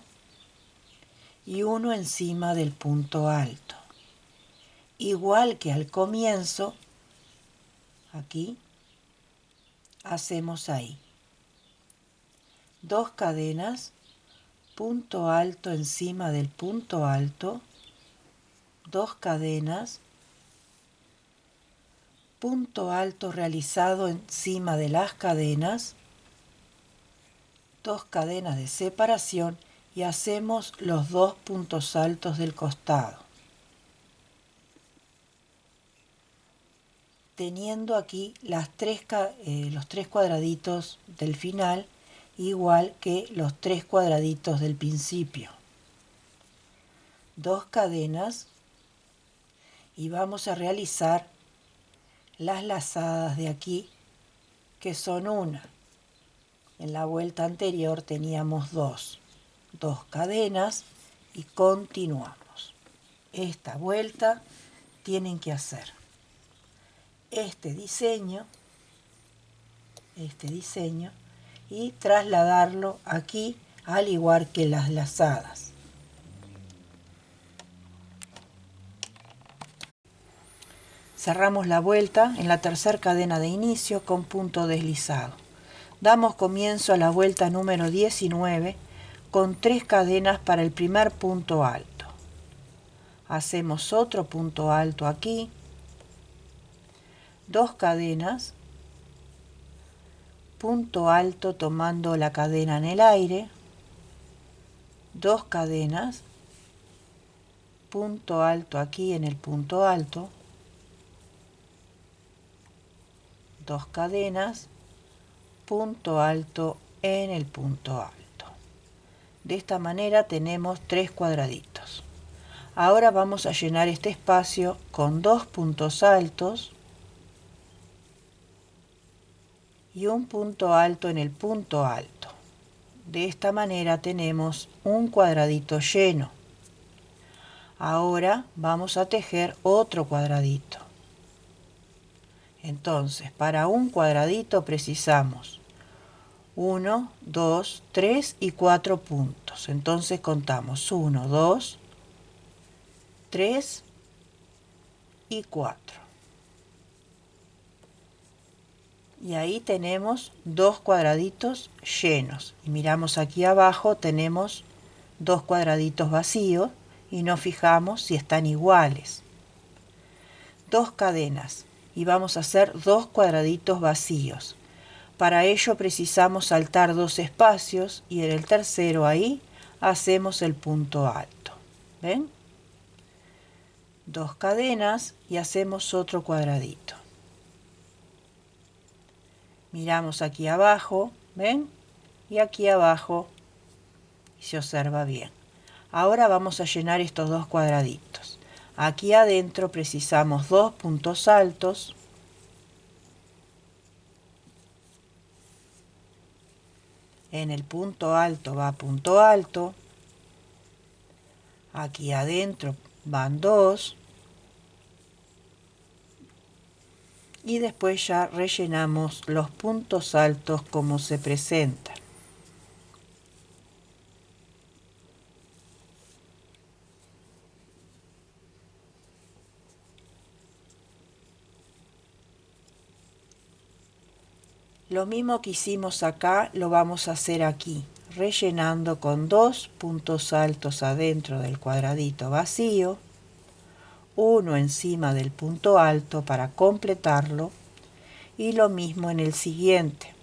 y 1 encima del punto alto. Igual que al comienzo, aquí, hacemos ahí. 2 cadenas, punto alto encima del punto alto, 2 cadenas, punto alto realizado encima de las cadenas, 2 cadenas de separación y hacemos los 2 puntos altos del costado, teniendo aquí los 3 cuadraditos del final, igual que los 3 cuadraditos del principio. 2 cadenas y vamos a realizar las lazadas de aquí, que son una. En la vuelta anterior teníamos 2 cadenas y continuamos. Esta vuelta tienen que hacer este diseño este diseño y trasladarlo aquí, al igual que las lazadas. Cerramos la vuelta en la tercera cadena de inicio con punto deslizado. Damos comienzo a la vuelta número 19 con 3 cadenas para el primer punto alto. Hacemos otro punto alto aquí, 2 cadenas, punto alto tomando la cadena en el aire, 2 cadenas, punto alto aquí en el punto alto, 2 cadenas, punto alto en el punto alto. De esta manera tenemos 3 cuadraditos. Ahora vamos a llenar este espacio con 2 puntos altos y un punto alto en el punto alto. De esta manera tenemos un cuadradito lleno. Ahora vamos a tejer otro cuadradito. Entonces, para un cuadradito precisamos 1, 2, 3 y 4 puntos. Entonces contamos 1, 2, 3 y 4. Y ahí tenemos 2 cuadraditos llenos. Y miramos aquí abajo, tenemos 2 cuadraditos vacíos y nos fijamos si están iguales. 2 cadenas y vamos a hacer 2 cuadraditos vacíos. Para ello precisamos saltar 2 espacios y en el tercero ahí hacemos el punto alto. ¿Ven? 2 cadenas y hacemos otro cuadradito. Miramos aquí abajo, ¿ven? Y aquí abajo, y se observa bien. Ahora vamos a llenar estos 2 cuadraditos. Aquí adentro precisamos 2 puntos altos. En el punto alto va punto alto. Aquí adentro van 2. Y después ya rellenamos los puntos altos como se presentan. Lo mismo que hicimos acá lo vamos a hacer aquí, rellenando con 2 puntos altos adentro del cuadradito vacío, uno encima del punto alto para completarlo y lo mismo en el siguiente.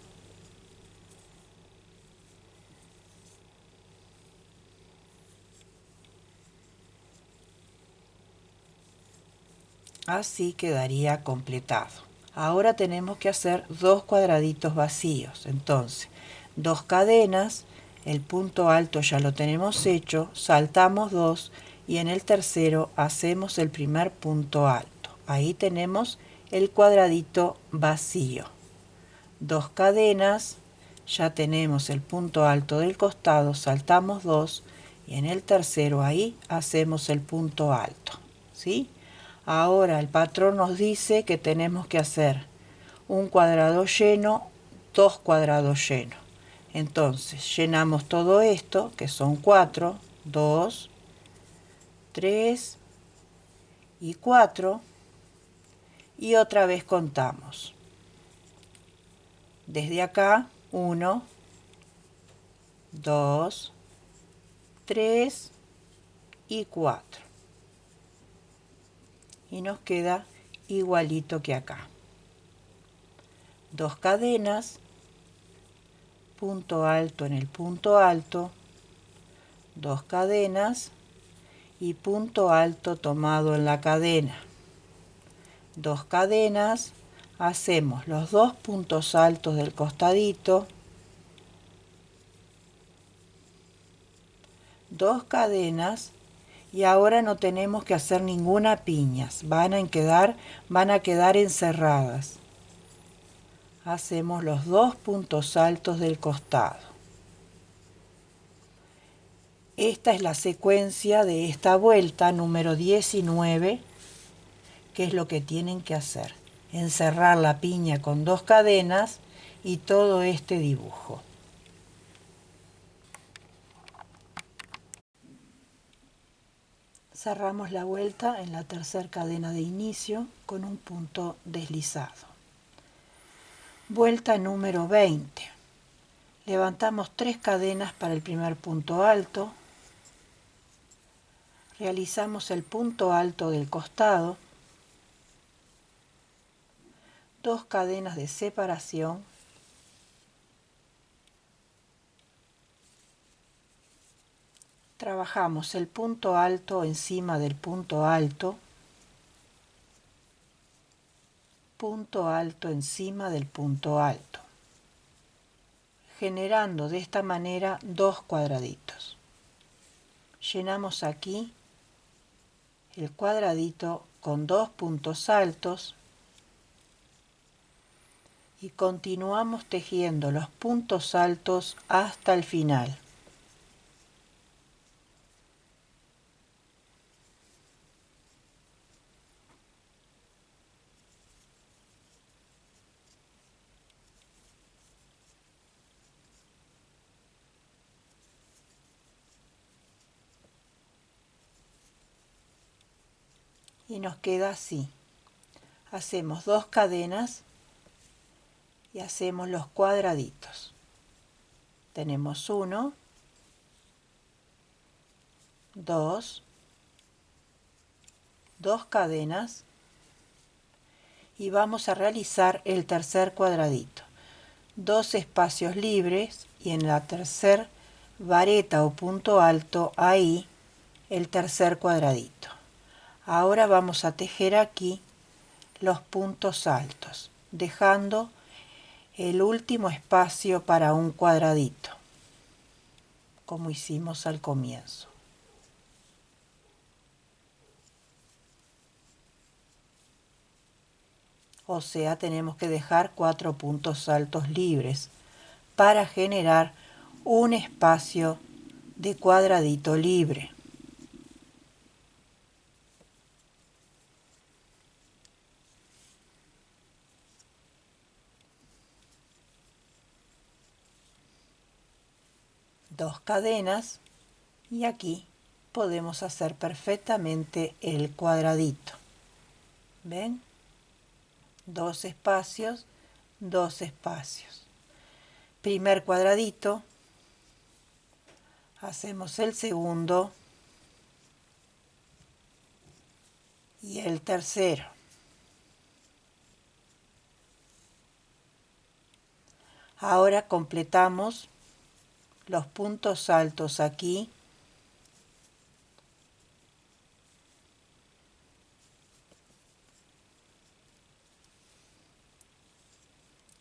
Así quedaría completado. Ahora tenemos que hacer 2 cuadraditos vacíos. Entonces, 2 cadenas, el punto alto ya lo tenemos hecho, saltamos 2 y en el tercero hacemos el primer punto alto. Ahí tenemos el cuadradito vacío. 2 cadenas, ya tenemos el punto alto del costado, saltamos 2 y en el tercero ahí hacemos el punto alto. ¿Sí? Ahora el patrón nos dice que tenemos que hacer un cuadrado lleno, 2 cuadrados llenos. Entonces llenamos todo esto, que son 4, 2, 3 y 4. Y otra vez contamos. Desde acá, 1, 2, 3 y 4. Y nos queda igualito que acá. 2 cadenas, punto alto en el punto alto, 2 cadenas y punto alto tomado en la cadena. 2 cadenas, hacemos los 2 puntos altos del costadito, 2 cadenas. Y ahora no tenemos que hacer ninguna piñas, van a quedar encerradas. Hacemos los 2 puntos altos del costado. Esta es la secuencia de esta vuelta número 19, que es lo que tienen que hacer. Encerrar la piña con 2 cadenas y todo este dibujo. Cerramos la vuelta en la tercera cadena de inicio con un punto deslizado. Vuelta número 20. Levantamos 3 cadenas para el primer punto alto. Realizamos el punto alto del costado. 2 cadenas de separación. Trabajamos el punto alto encima del punto alto encima del punto alto, generando de esta manera 2 cuadraditos. Llenamos aquí el cuadradito con 2 puntos altos y continuamos tejiendo los puntos altos hasta el final. Y nos queda así. Hacemos 2 cadenas y hacemos los cuadraditos. Tenemos 1, 2, 2 cadenas y vamos a realizar el tercer cuadradito. 2 espacios libres y en la tercer vareta o punto alto, ahí el tercer cuadradito. Ahora vamos a tejer aquí los puntos altos, dejando el último espacio para un cuadradito, como hicimos al comienzo. O sea, tenemos que dejar 4 puntos altos libres para generar un espacio de cuadradito libre. Dos cadenas y aquí podemos hacer perfectamente el cuadradito. ¿Ven? 2 espacios, 2 espacios. Primer cuadradito, hacemos el segundo y el tercero. Ahora completamos los puntos altos aquí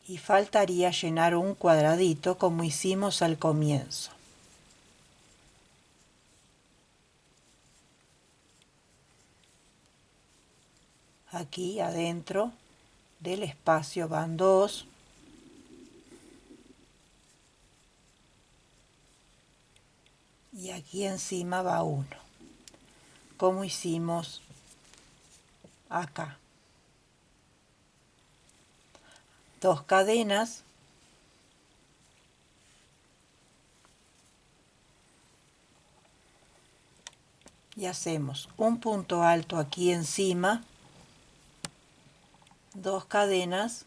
y faltaría llenar un cuadradito como hicimos al comienzo. Aquí adentro del espacio van 2 y aquí encima va 1, como hicimos acá. 2 cadenas y hacemos un punto alto aquí encima, 2 cadenas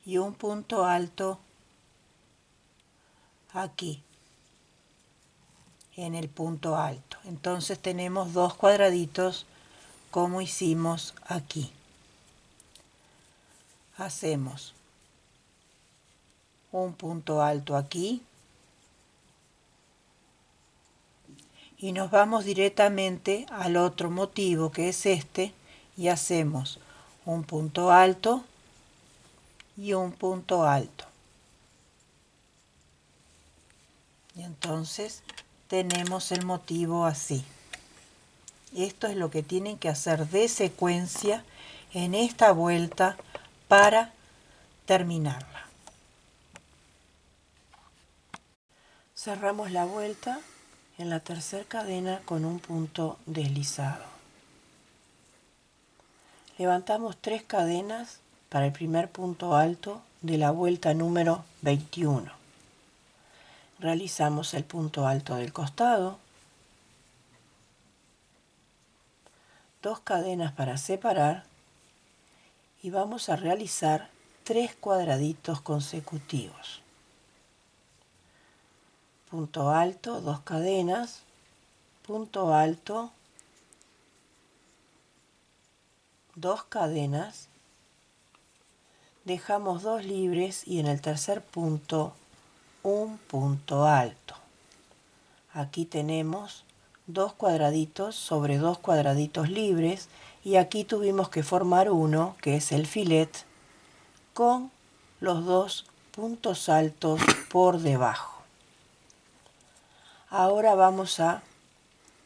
y un punto alto aquí en el punto alto. Entonces tenemos 2 cuadraditos como hicimos aquí. Hacemos un punto alto aquí y nos vamos directamente al otro motivo que es este y hacemos un punto alto y un punto alto. Y entonces tenemos el motivo así. Esto es lo que tienen que hacer de secuencia en esta vuelta para terminarla. Cerramos la vuelta en la tercera cadena con un punto deslizado. Levantamos 3 cadenas para el primer punto alto de la vuelta número 21. Realizamos el punto alto del costado, 2 cadenas para separar y vamos a realizar 3 cuadraditos consecutivos. Punto alto, 2 cadenas, punto alto, 2 cadenas, dejamos 2 libres y en el tercer punto un punto alto. Aquí tenemos 2 cuadraditos sobre 2 cuadraditos libres y aquí tuvimos que formar uno que es el filet con los 2 puntos altos por debajo. Ahora vamos a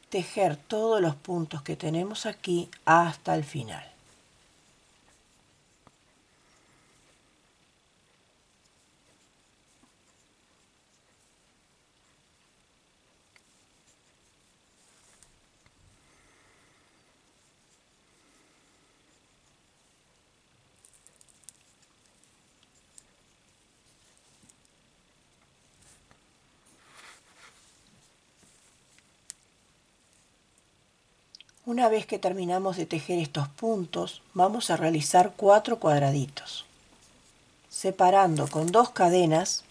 tejer todos los puntos que tenemos aquí hasta el final. Una vez que terminamos de tejer estos puntos, vamos a realizar 4 cuadraditos, separando con 2 cadenas,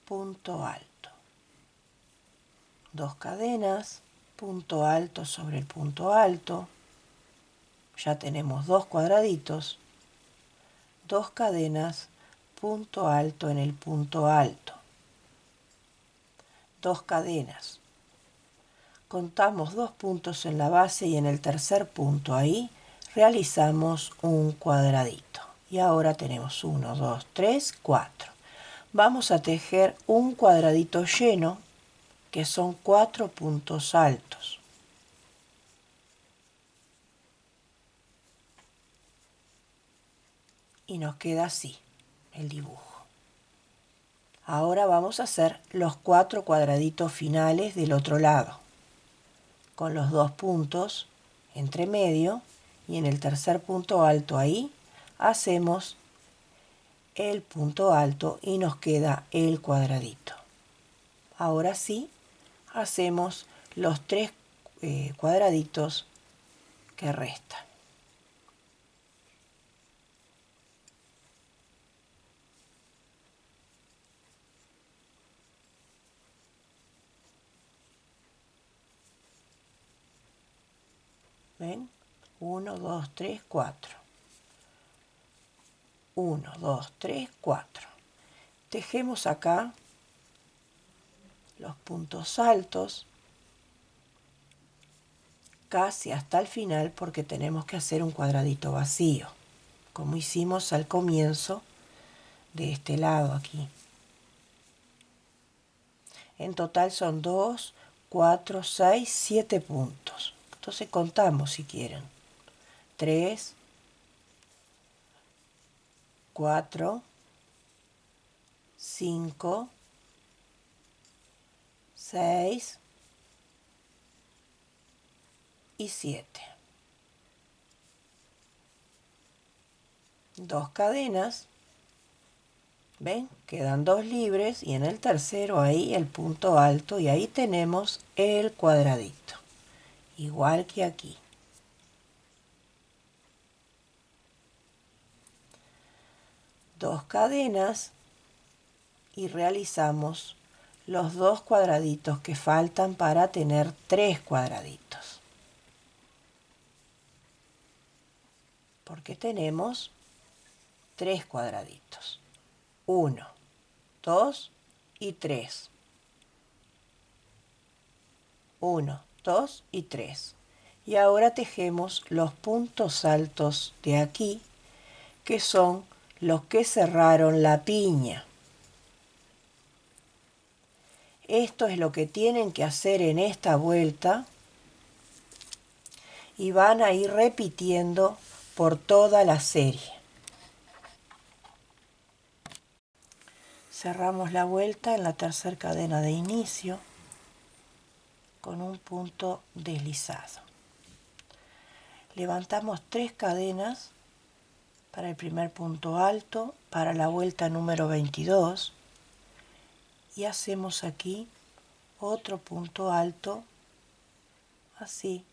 punto alto, 2 cadenas, punto alto sobre el punto alto, ya tenemos 2 cuadraditos, 2 cadenas, punto alto en el punto alto, 2 cadenas. Contamos 2 puntos en la base y en el tercer punto ahí realizamos un cuadradito. Y ahora tenemos 1, 2, 3, 4. Vamos a tejer un cuadradito lleno que son 4 puntos altos. Y nos queda así el dibujo. Ahora vamos a hacer los 4 cuadraditos finales del otro lado, con los 2 puntos entre medio y en el tercer punto alto ahí hacemos el punto alto y nos queda el cuadradito. Ahora sí hacemos los 3 cuadraditos que restan. ¿Ven? 1, 2, 3, 4. 1, 2, 3, 4. Tejemos acá los puntos altos casi hasta el final porque tenemos que hacer un cuadradito vacío, como hicimos al comienzo de este lado aquí. En total son 2, 4, 6, 7 puntos. Entonces contamos si quieren. 3, 4, 5, 6 y 7. 2 cadenas. ¿Ven? Quedan 2 libres y en el tercero ahí el punto alto y ahí tenemos el cuadradito. Igual que aquí. 2 cadenas y realizamos los 2 cuadraditos que faltan para tener 3 cuadraditos. Porque tenemos 3 cuadraditos. 1, 2 y 3. 1, 2 y 3. Y ahora tejemos los puntos altos de aquí, que son los que cerraron la piña. Esto es lo que tienen que hacer en esta vuelta y van a ir repitiendo por toda la serie. Cerramos la vuelta en la tercera cadena de inicio con un punto deslizado. levantamos 3 cadenas para el primer punto alto, para la vuelta número 22, y hacemos aquí otro punto alto, así,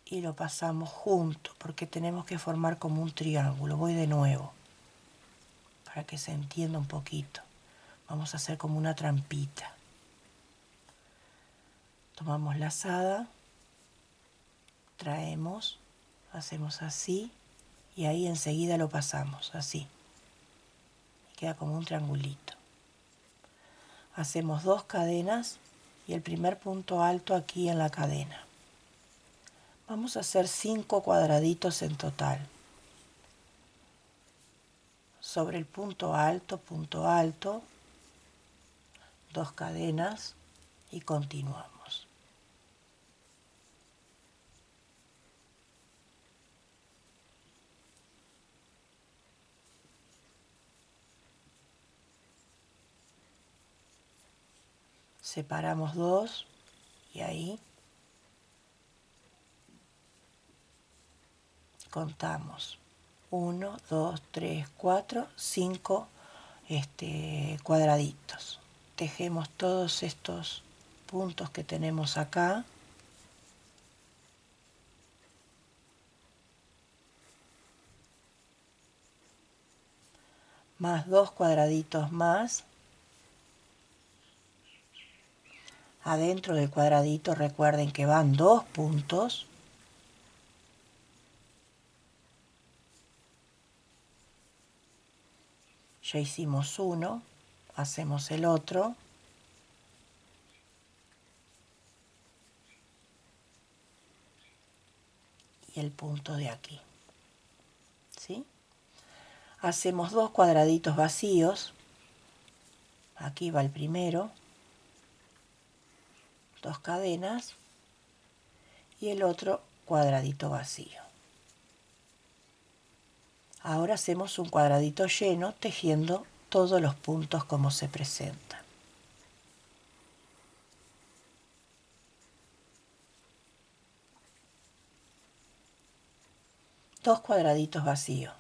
y lo pasamos junto, porque tenemos que formar como un triángulo. Voy de nuevo, para que se entienda un poquito. Vamos a hacer como una trampita. Tomamos la lazada, traemos, hacemos así, y ahí enseguida lo pasamos, así. Y queda como un triangulito. Hacemos 2 cadenas y el primer punto alto aquí en la cadena. Vamos a hacer 5 cuadraditos en total. Sobre el punto alto, 2 cadenas y continuamos. Separamos 2 y ahí contamos 1, 2, 3, 4, 5 cuadraditos. Tejemos todos estos puntos que tenemos acá. Más 2 cuadraditos más. Adentro del cuadradito recuerden que van 2 puntos. Ya hicimos uno, hacemos el otro. Y el punto de aquí. ¿Sí? Hacemos 2 cuadraditos vacíos. Aquí va el primero. 2 cadenas. Y el otro cuadradito vacío. Ahora hacemos un cuadradito lleno tejiendo todos los puntos como se presentan. Dos cuadraditos vacíos,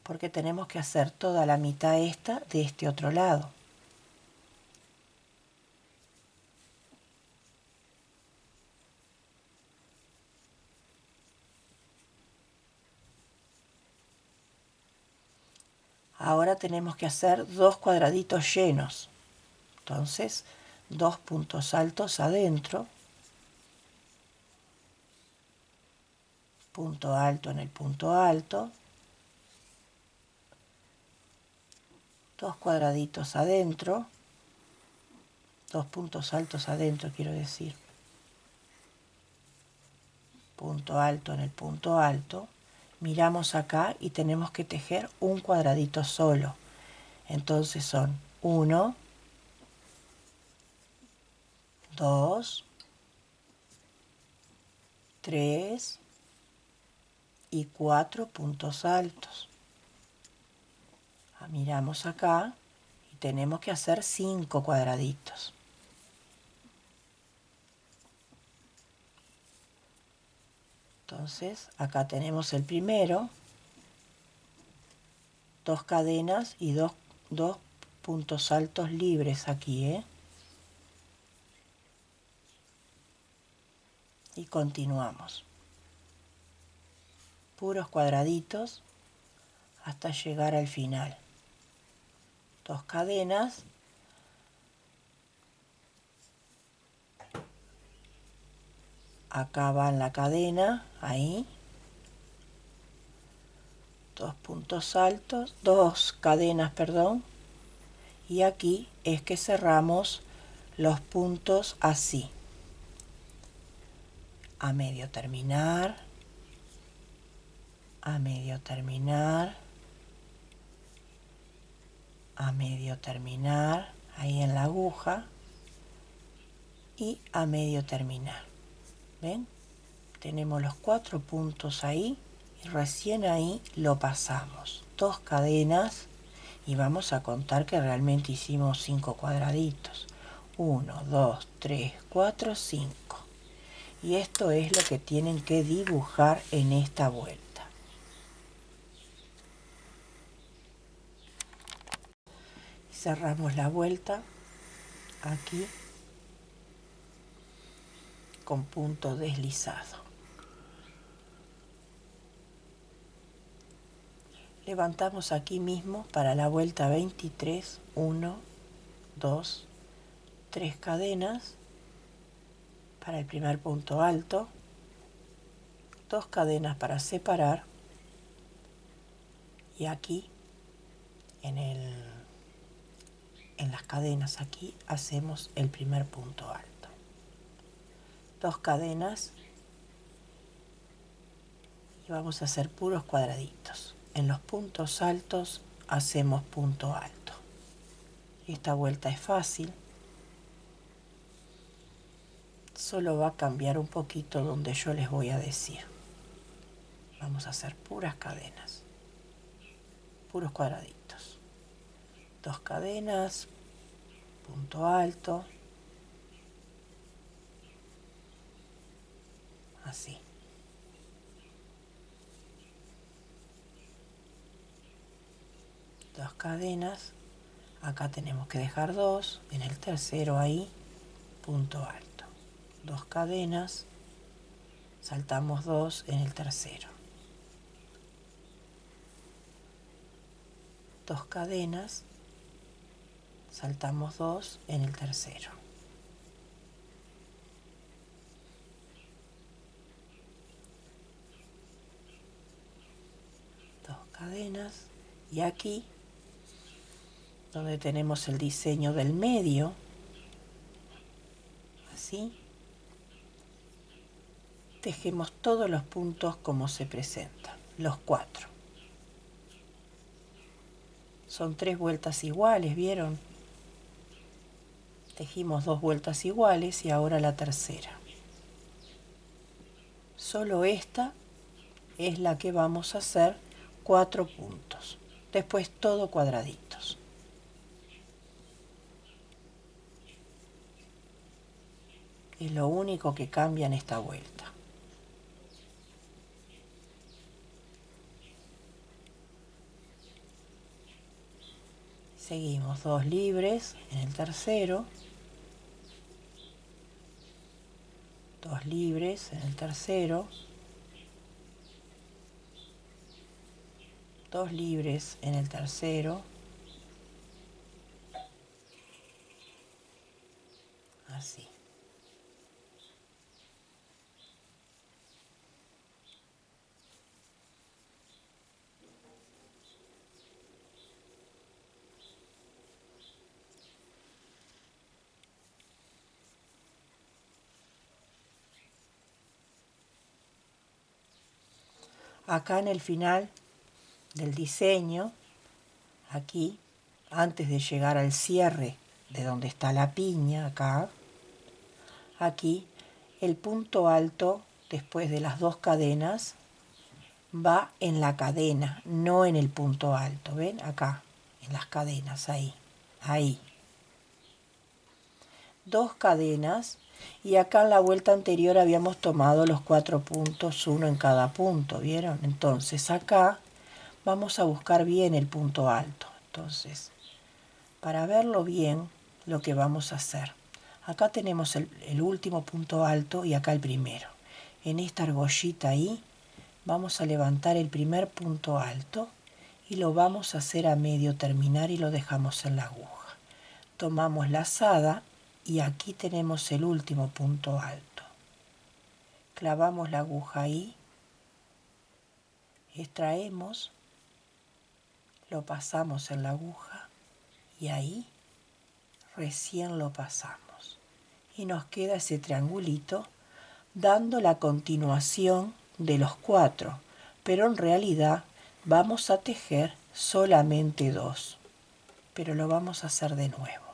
porque tenemos que hacer toda la mitad esta de este otro lado. Ahora tenemos que hacer 2 cuadraditos llenos. Entonces, 2 puntos altos adentro, punto alto en el punto alto, 2 cuadraditos adentro, 2 puntos altos adentro quiero decir, punto alto en el punto alto. Miramos acá y tenemos que tejer un cuadradito solo. Entonces son 1, 2, 3 y 4 puntos altos. Miramos acá y tenemos que hacer 5 cuadraditos. Entonces acá tenemos el primero, 2 cadenas y 2 puntos altos libres aquí, y continuamos. Puros cuadraditos hasta llegar al final. 2 cadenas. Acá va en la cadena, ahí. 2 puntos altos, 2 cadenas, perdón. Y aquí es que cerramos los puntos así. A medio terminar, a medio terminar, a medio terminar, ahí en la aguja, y a medio terminar. ¿Ven? Tenemos los 4 puntos ahí y recién ahí lo pasamos. 2 cadenas y vamos a contar que realmente hicimos 5 cuadraditos. 1, 2, 3, 4, 5. Y esto es lo que tienen que dibujar en esta vuelta. Cerramos la vuelta aquí con punto deslizado. Levantamos aquí mismo para la vuelta 23, 1, 2, 3 cadenas para el primer punto alto, 2 cadenas para separar y aquí en las cadenas aquí hacemos el primer punto alto. 2 cadenas y vamos a hacer puros cuadraditos. En los puntos altos hacemos punto alto. Esta vuelta es fácil. Solo va a cambiar un poquito donde yo les voy a decir. Vamos a hacer puras cadenas, puros cuadraditos. 2 cadenas, punto alto, así. Dos cadenas, acá tenemos que dejar 2, en el tercero ahí, punto alto. 2 cadenas, saltamos 2 en el tercero. 2 cadenas, saltamos 2 en el tercero. Dos cadenas y aquí donde tenemos el diseño del medio, así, tejemos todos los puntos como se presentan, los 4. Son 3 vueltas iguales, ¿vieron? Tejimos 2 vueltas iguales y ahora la tercera. Solo esta es la que vamos a hacer 4 puntos. Después todo cuadraditos. Es lo único que cambia en esta vuelta. Seguimos 2 libres en el tercero. 2 libres en el tercero. 2 libres en el tercero. Así. Acá en el final del diseño, aquí, antes de llegar al cierre de donde está la piña, acá, aquí, el punto alto, después de las 2 cadenas, va en la cadena, no en el punto alto, ¿ven? Acá, en las cadenas, ahí, ahí. 2 cadenas y acá en la vuelta anterior habíamos tomado los 4 puntos, uno en cada punto, ¿vieron? Entonces acá vamos a buscar bien el punto alto. Entonces, para verlo bien, lo que vamos a hacer, acá tenemos el último punto alto y acá el primero. En esta argollita ahí vamos a levantar el primer punto alto y lo vamos a hacer a medio terminar y lo dejamos en la aguja. Tomamos la lazada y aquí tenemos el último punto alto. Clavamos la aguja ahí, extraemos, lo pasamos en la aguja y ahí recién lo pasamos. Y nos queda ese triangulito dando la continuación de los 4, pero en realidad vamos a tejer solamente 2. Pero lo vamos a hacer de nuevo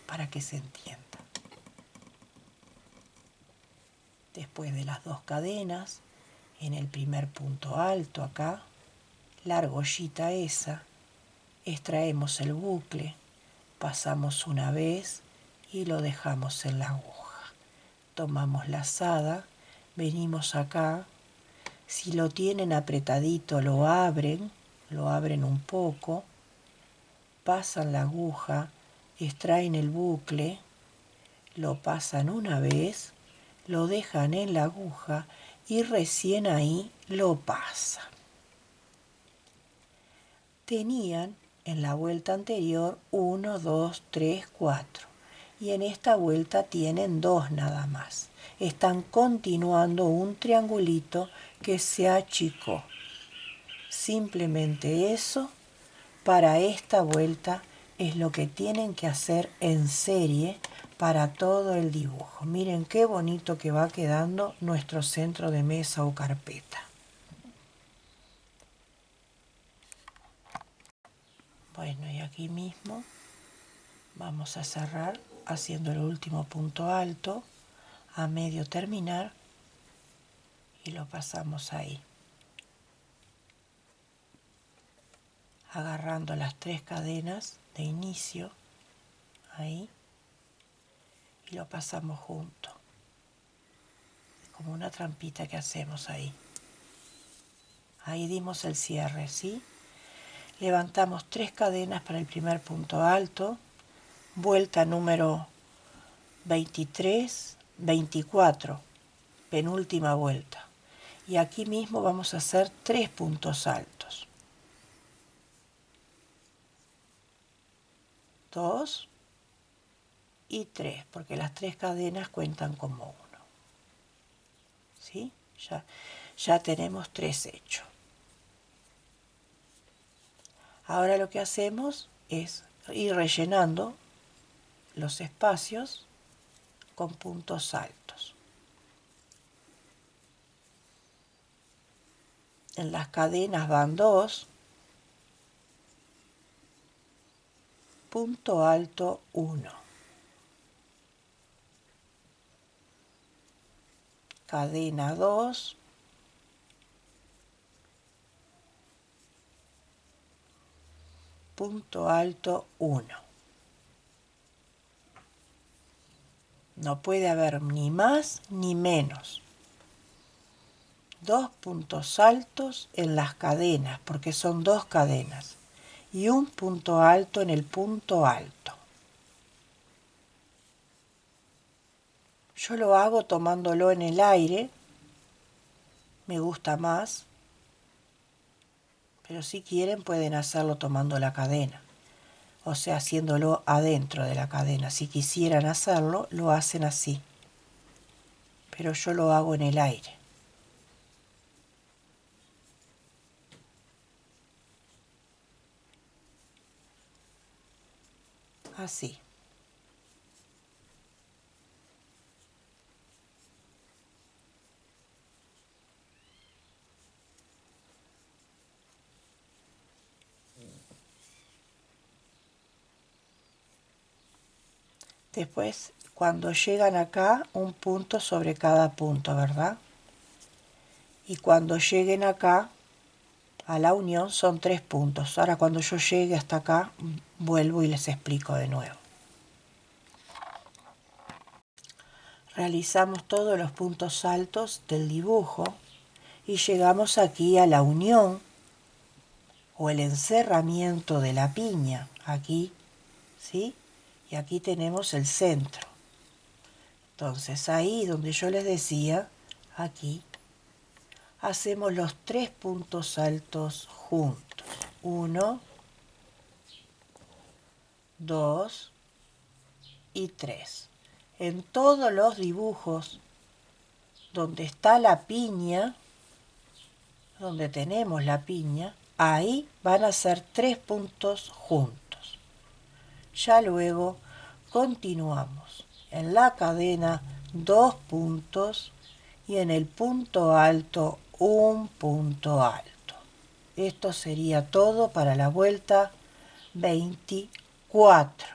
para que se entienda. Después de las 2 cadenas, en el primer punto alto acá, la argollita esa, extraemos el bucle, pasamos una vez y lo dejamos en la aguja. Tomamos la lazada venimos acá. Si lo tienen apretadito lo abren un poco, pasan la aguja, extraen el bucle, lo pasan una vez, lo dejan en la aguja y recién ahí lo pasan. Tenían en la vuelta anterior 1, 2, 3, 4 y en esta vuelta tienen 2 nada más. Están continuando un triangulito que se achicó. Simplemente eso para esta vuelta es lo que tienen que hacer en serie para todo el dibujo. Miren qué bonito que va quedando nuestro centro de mesa o carpeta. Bueno, y aquí mismo vamos a cerrar haciendo el último punto alto a medio terminar y lo pasamos ahí. Agarrando las 3 cadenas de inicio, ahí, y lo pasamos junto. Como una trampita que hacemos ahí. Ahí dimos el cierre, ¿sí? Levantamos 3 cadenas para el primer punto alto, vuelta número 23, 24, penúltima vuelta. Y aquí mismo vamos a hacer 3 puntos altos. 2 y 3, porque las 3 cadenas cuentan como 1. ¿Sí? Ya tenemos 3 hechos. Ahora lo que hacemos es ir rellenando los espacios con puntos altos. En las cadenas van 2, punto alto 1. Cadena 2, punto alto 1. No puede haber ni más ni menos. 2 puntos altos en las cadenas, porque son 2 cadenas, y un punto alto en el punto alto. Yo lo hago tomándolo en el aire, me gusta más, pero si quieren pueden hacerlo tomando la cadena, o sea, haciéndolo adentro de la cadena. Si quisieran hacerlo, lo hacen así, pero yo lo hago en el aire. Así. Después, cuando llegan acá, un punto sobre cada punto, ¿verdad? Y cuando lleguen acá, a la unión, son 3 puntos. Ahora cuando yo llegue hasta acá, vuelvo y les explico de nuevo. Realizamos todos los puntos altos del dibujo y llegamos aquí a la unión o el encerramiento de la piña. Aquí, ¿sí? Y aquí tenemos el centro. Entonces ahí donde yo les decía, aquí, hacemos los 3 puntos altos juntos. 1, 2 y 3. En todos los dibujos donde está la piña, donde tenemos la piña, ahí van a ser 3 puntos juntos. Ya luego continuamos en la cadena 2 puntos y en el punto alto un punto alto. Esto sería todo para la vuelta 24.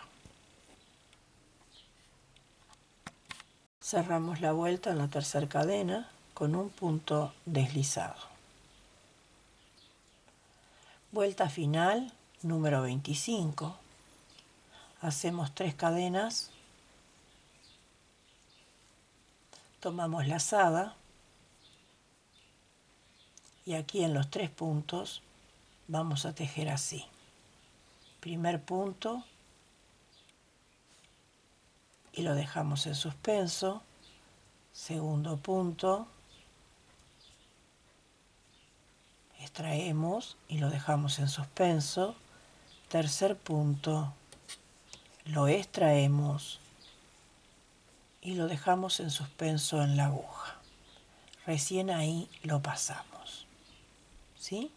Cerramos la vuelta en la tercera cadena con un punto deslizado. Vuelta final número 25. Hacemos 3 cadenas, tomamos lazada Y aquí en los 3 puntos vamos a tejer así. Primer punto y lo dejamos en suspenso. Segundo punto, extraemos y lo dejamos en suspenso. Tercer punto, lo extraemos y lo dejamos en suspenso en la aguja. Recién ahí lo pasamos. ¿Sí?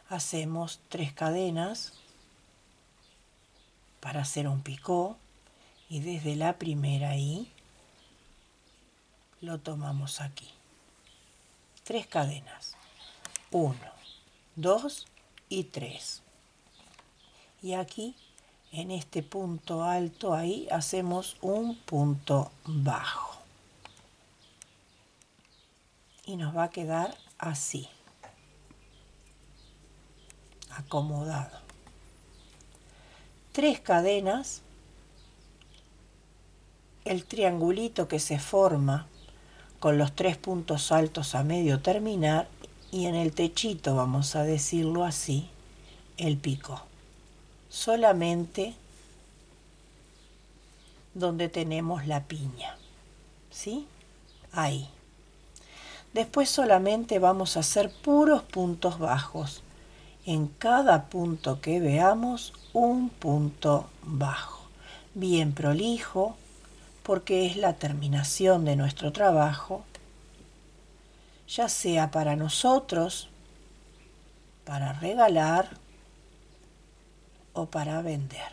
Hacemos 3 cadenas para hacer un picot y desde la primera ahí lo tomamos aquí. 3 cadenas. 1, 2 y 3. Y aquí, en este punto alto ahí, hacemos un punto bajo. Y nos va a quedar así, acomodado. 3 cadenas, el triangulito que se forma con los 3 puntos altos a medio terminar y en el techito, vamos a decirlo así, el picot. Solamente donde tenemos la piña, ¿sí? Ahí. Después solamente vamos a hacer puros puntos bajos. En cada punto que veamos, un punto bajo. Bien prolijo, porque es la terminación de nuestro trabajo, ya sea para nosotros, para regalar o para vender.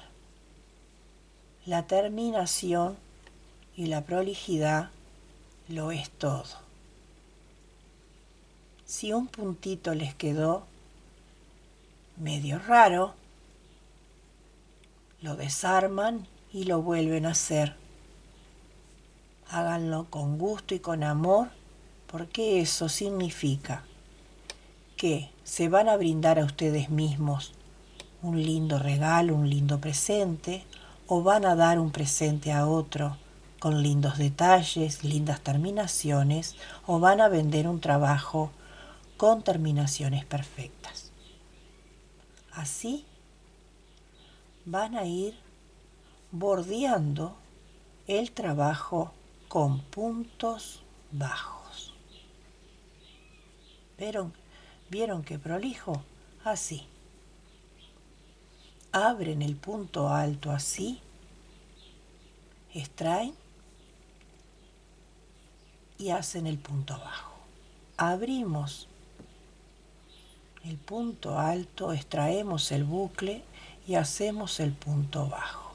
La terminación y la prolijidad lo es todo. Si un puntito les quedó medio raro, lo desarman y lo vuelven a hacer. Háganlo con gusto y con amor, porque eso significa que se van a brindar a ustedes mismos un lindo regalo, un lindo presente, o van a dar un presente a otro con lindos detalles, lindas terminaciones, o van a vender un trabajo con terminaciones perfectas. Así van a ir bordeando el trabajo con puntos bajos. ¿Vieron qué prolijo? Así. Abren el punto alto así, extraen y hacen el punto bajo. Abrimos el punto alto, extraemos el bucle y hacemos el punto bajo.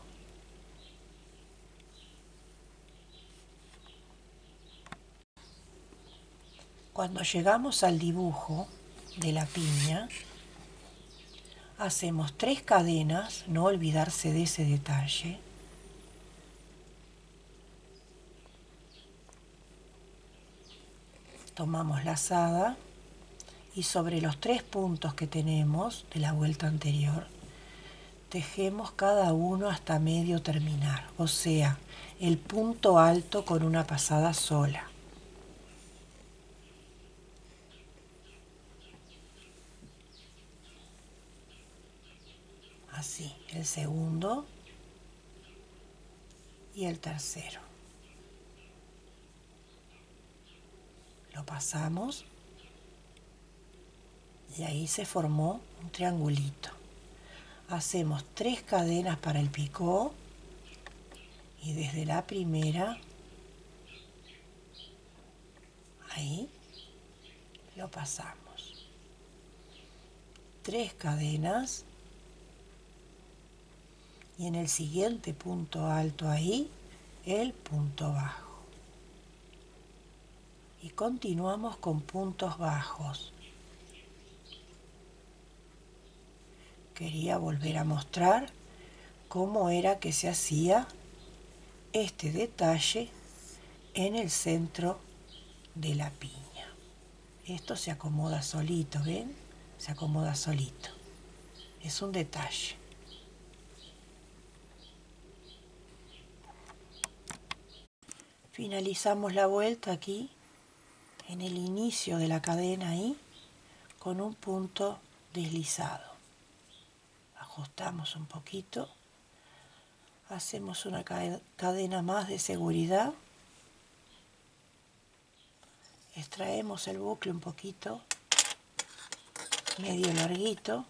Cuando llegamos al dibujo de la piña, hacemos 3 cadenas, no olvidarse de ese detalle. Tomamos la lazada y sobre los 3 puntos que tenemos de la vuelta anterior, tejemos cada uno hasta medio terminar, o sea, el punto alto con una pasada sola. Así, el segundo y el tercero. Lo pasamos y ahí se formó un triangulito. Hacemos 3 cadenas para el picot y desde la primera, ahí lo pasamos. 3 cadenas y en el siguiente punto alto ahí, el punto bajo. Y continuamos con puntos bajos. Quería volver a mostrar cómo era que se hacía este detalle en el centro de la piña. Esto se acomoda solito, ¿ven? Se acomoda solito. Es un detalle. Finalizamos la vuelta aquí, en el inicio de la cadena ahí, con un punto deslizado. Ajustamos un poquito, hacemos una cadena más de seguridad, extraemos el bucle un poquito, medio larguito,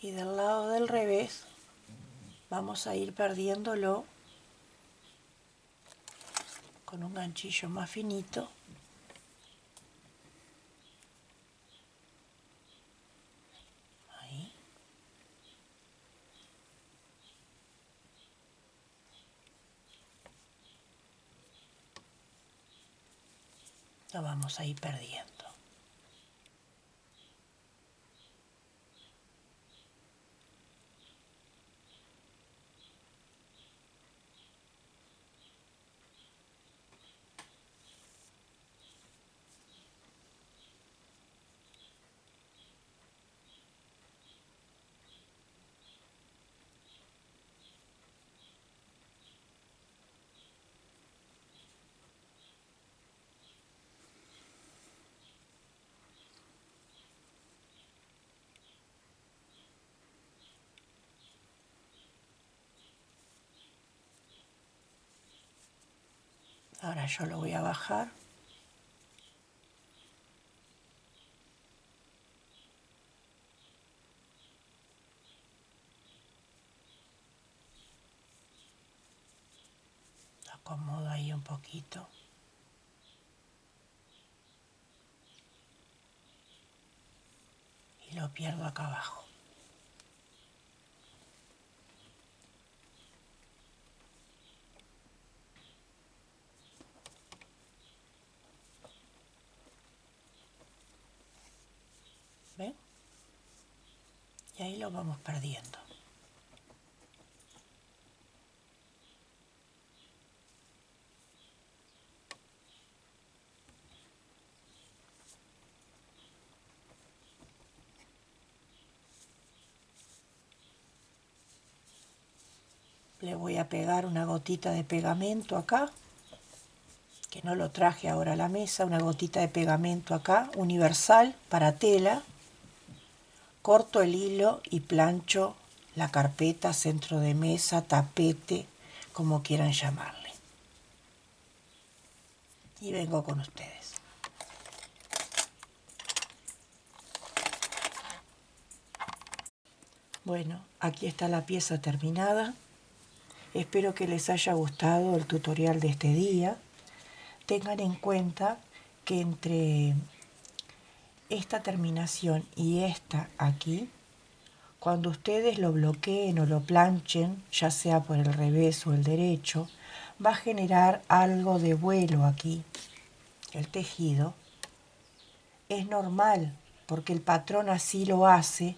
y del lado del revés vamos a ir perdiéndolo con un ganchillo más finito. Ahí. Lo vamos a ir perdiendo. Ahora yo lo voy a bajar. Lo acomodo ahí un poquito. Y lo pierdo acá abajo. ¿Ven? Y ahí lo vamos perdiendo. Le voy a pegar una gotita de pegamento acá, que no lo traje ahora a la mesa, una gotita de pegamento acá, universal para tela. Corto el hilo y plancho la carpeta, centro de mesa, tapete, como quieran llamarle. Y vengo con ustedes. Bueno, aquí está la pieza terminada. Espero que les haya gustado el tutorial de este día. Tengan en cuenta que entre esta terminación y esta aquí, cuando ustedes lo bloqueen o lo planchen, ya sea por el revés o el derecho, va a generar algo de vuelo aquí. El tejido es normal porque el patrón así lo hace,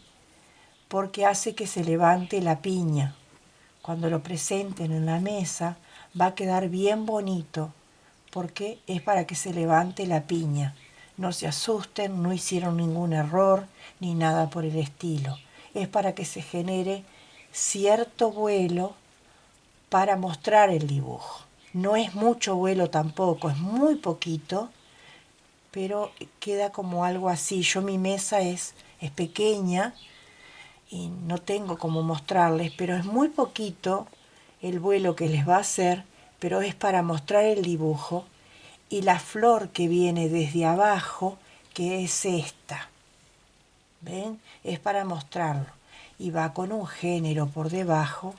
porque hace que se levante la piña. Cuando lo presenten en la mesa va a quedar bien bonito porque es para que se levante la piña. No se asusten, no hicieron ningún error ni nada por el estilo. Es para que se genere cierto vuelo para mostrar el dibujo. No es mucho vuelo tampoco, es muy poquito, pero queda como algo así. Mi mesa es pequeña y no tengo cómo mostrarles, pero es muy poquito el vuelo que les va a hacer, pero es para mostrar el dibujo y la flor que viene desde abajo, que es esta. ¿Ven? Es para mostrarlo. Y va con un género por debajo,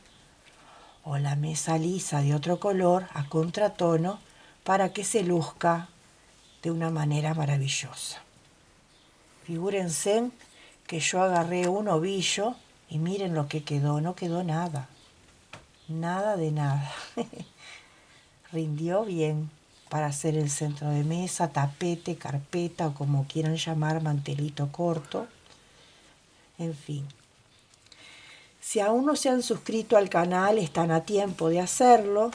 o la mesa lisa de otro color, a contratono, para que se luzca de una manera maravillosa. Figúrense que yo agarré un ovillo y miren lo que quedó, no quedó nada. Nada de nada. Rindió bien para hacer el centro de mesa, tapete, carpeta o como quieran llamar, mantelito corto. En fin. Si aún no se han suscrito al canal, están a tiempo de hacerlo.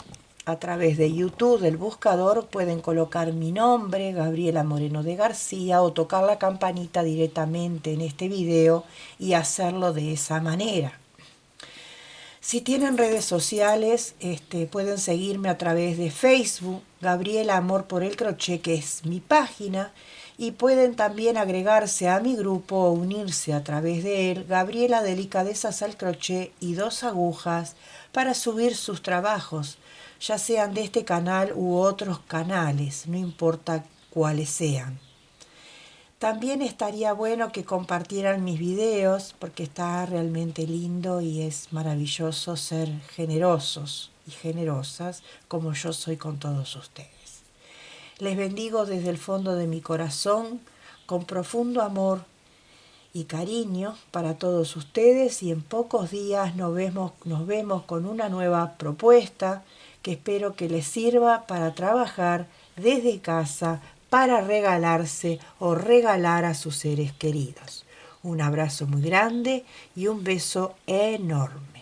A través de YouTube, del buscador, pueden colocar mi nombre, Gabriela Moreno de García, o tocar la campanita directamente en este video y hacerlo de esa manera. Si tienen redes sociales, pueden seguirme a través de Facebook, Gabriela Amor por el Crochet, que es mi página, y pueden también agregarse a mi grupo o unirse a través de él, Gabriela Delicadezas al Crochet y Dos Agujas, para subir sus trabajos, ya sean de este canal u otros canales, no importa cuáles sean. También estaría bueno que compartieran mis videos porque está realmente lindo y es maravilloso ser generosos y generosas como yo soy con todos ustedes. Les bendigo desde el fondo de mi corazón con profundo amor y cariño para todos ustedes y en pocos días nos vemos con una nueva propuesta que espero que les sirva para trabajar desde casa para regalarse o regalar a sus seres queridos. Un abrazo muy grande y un beso enorme.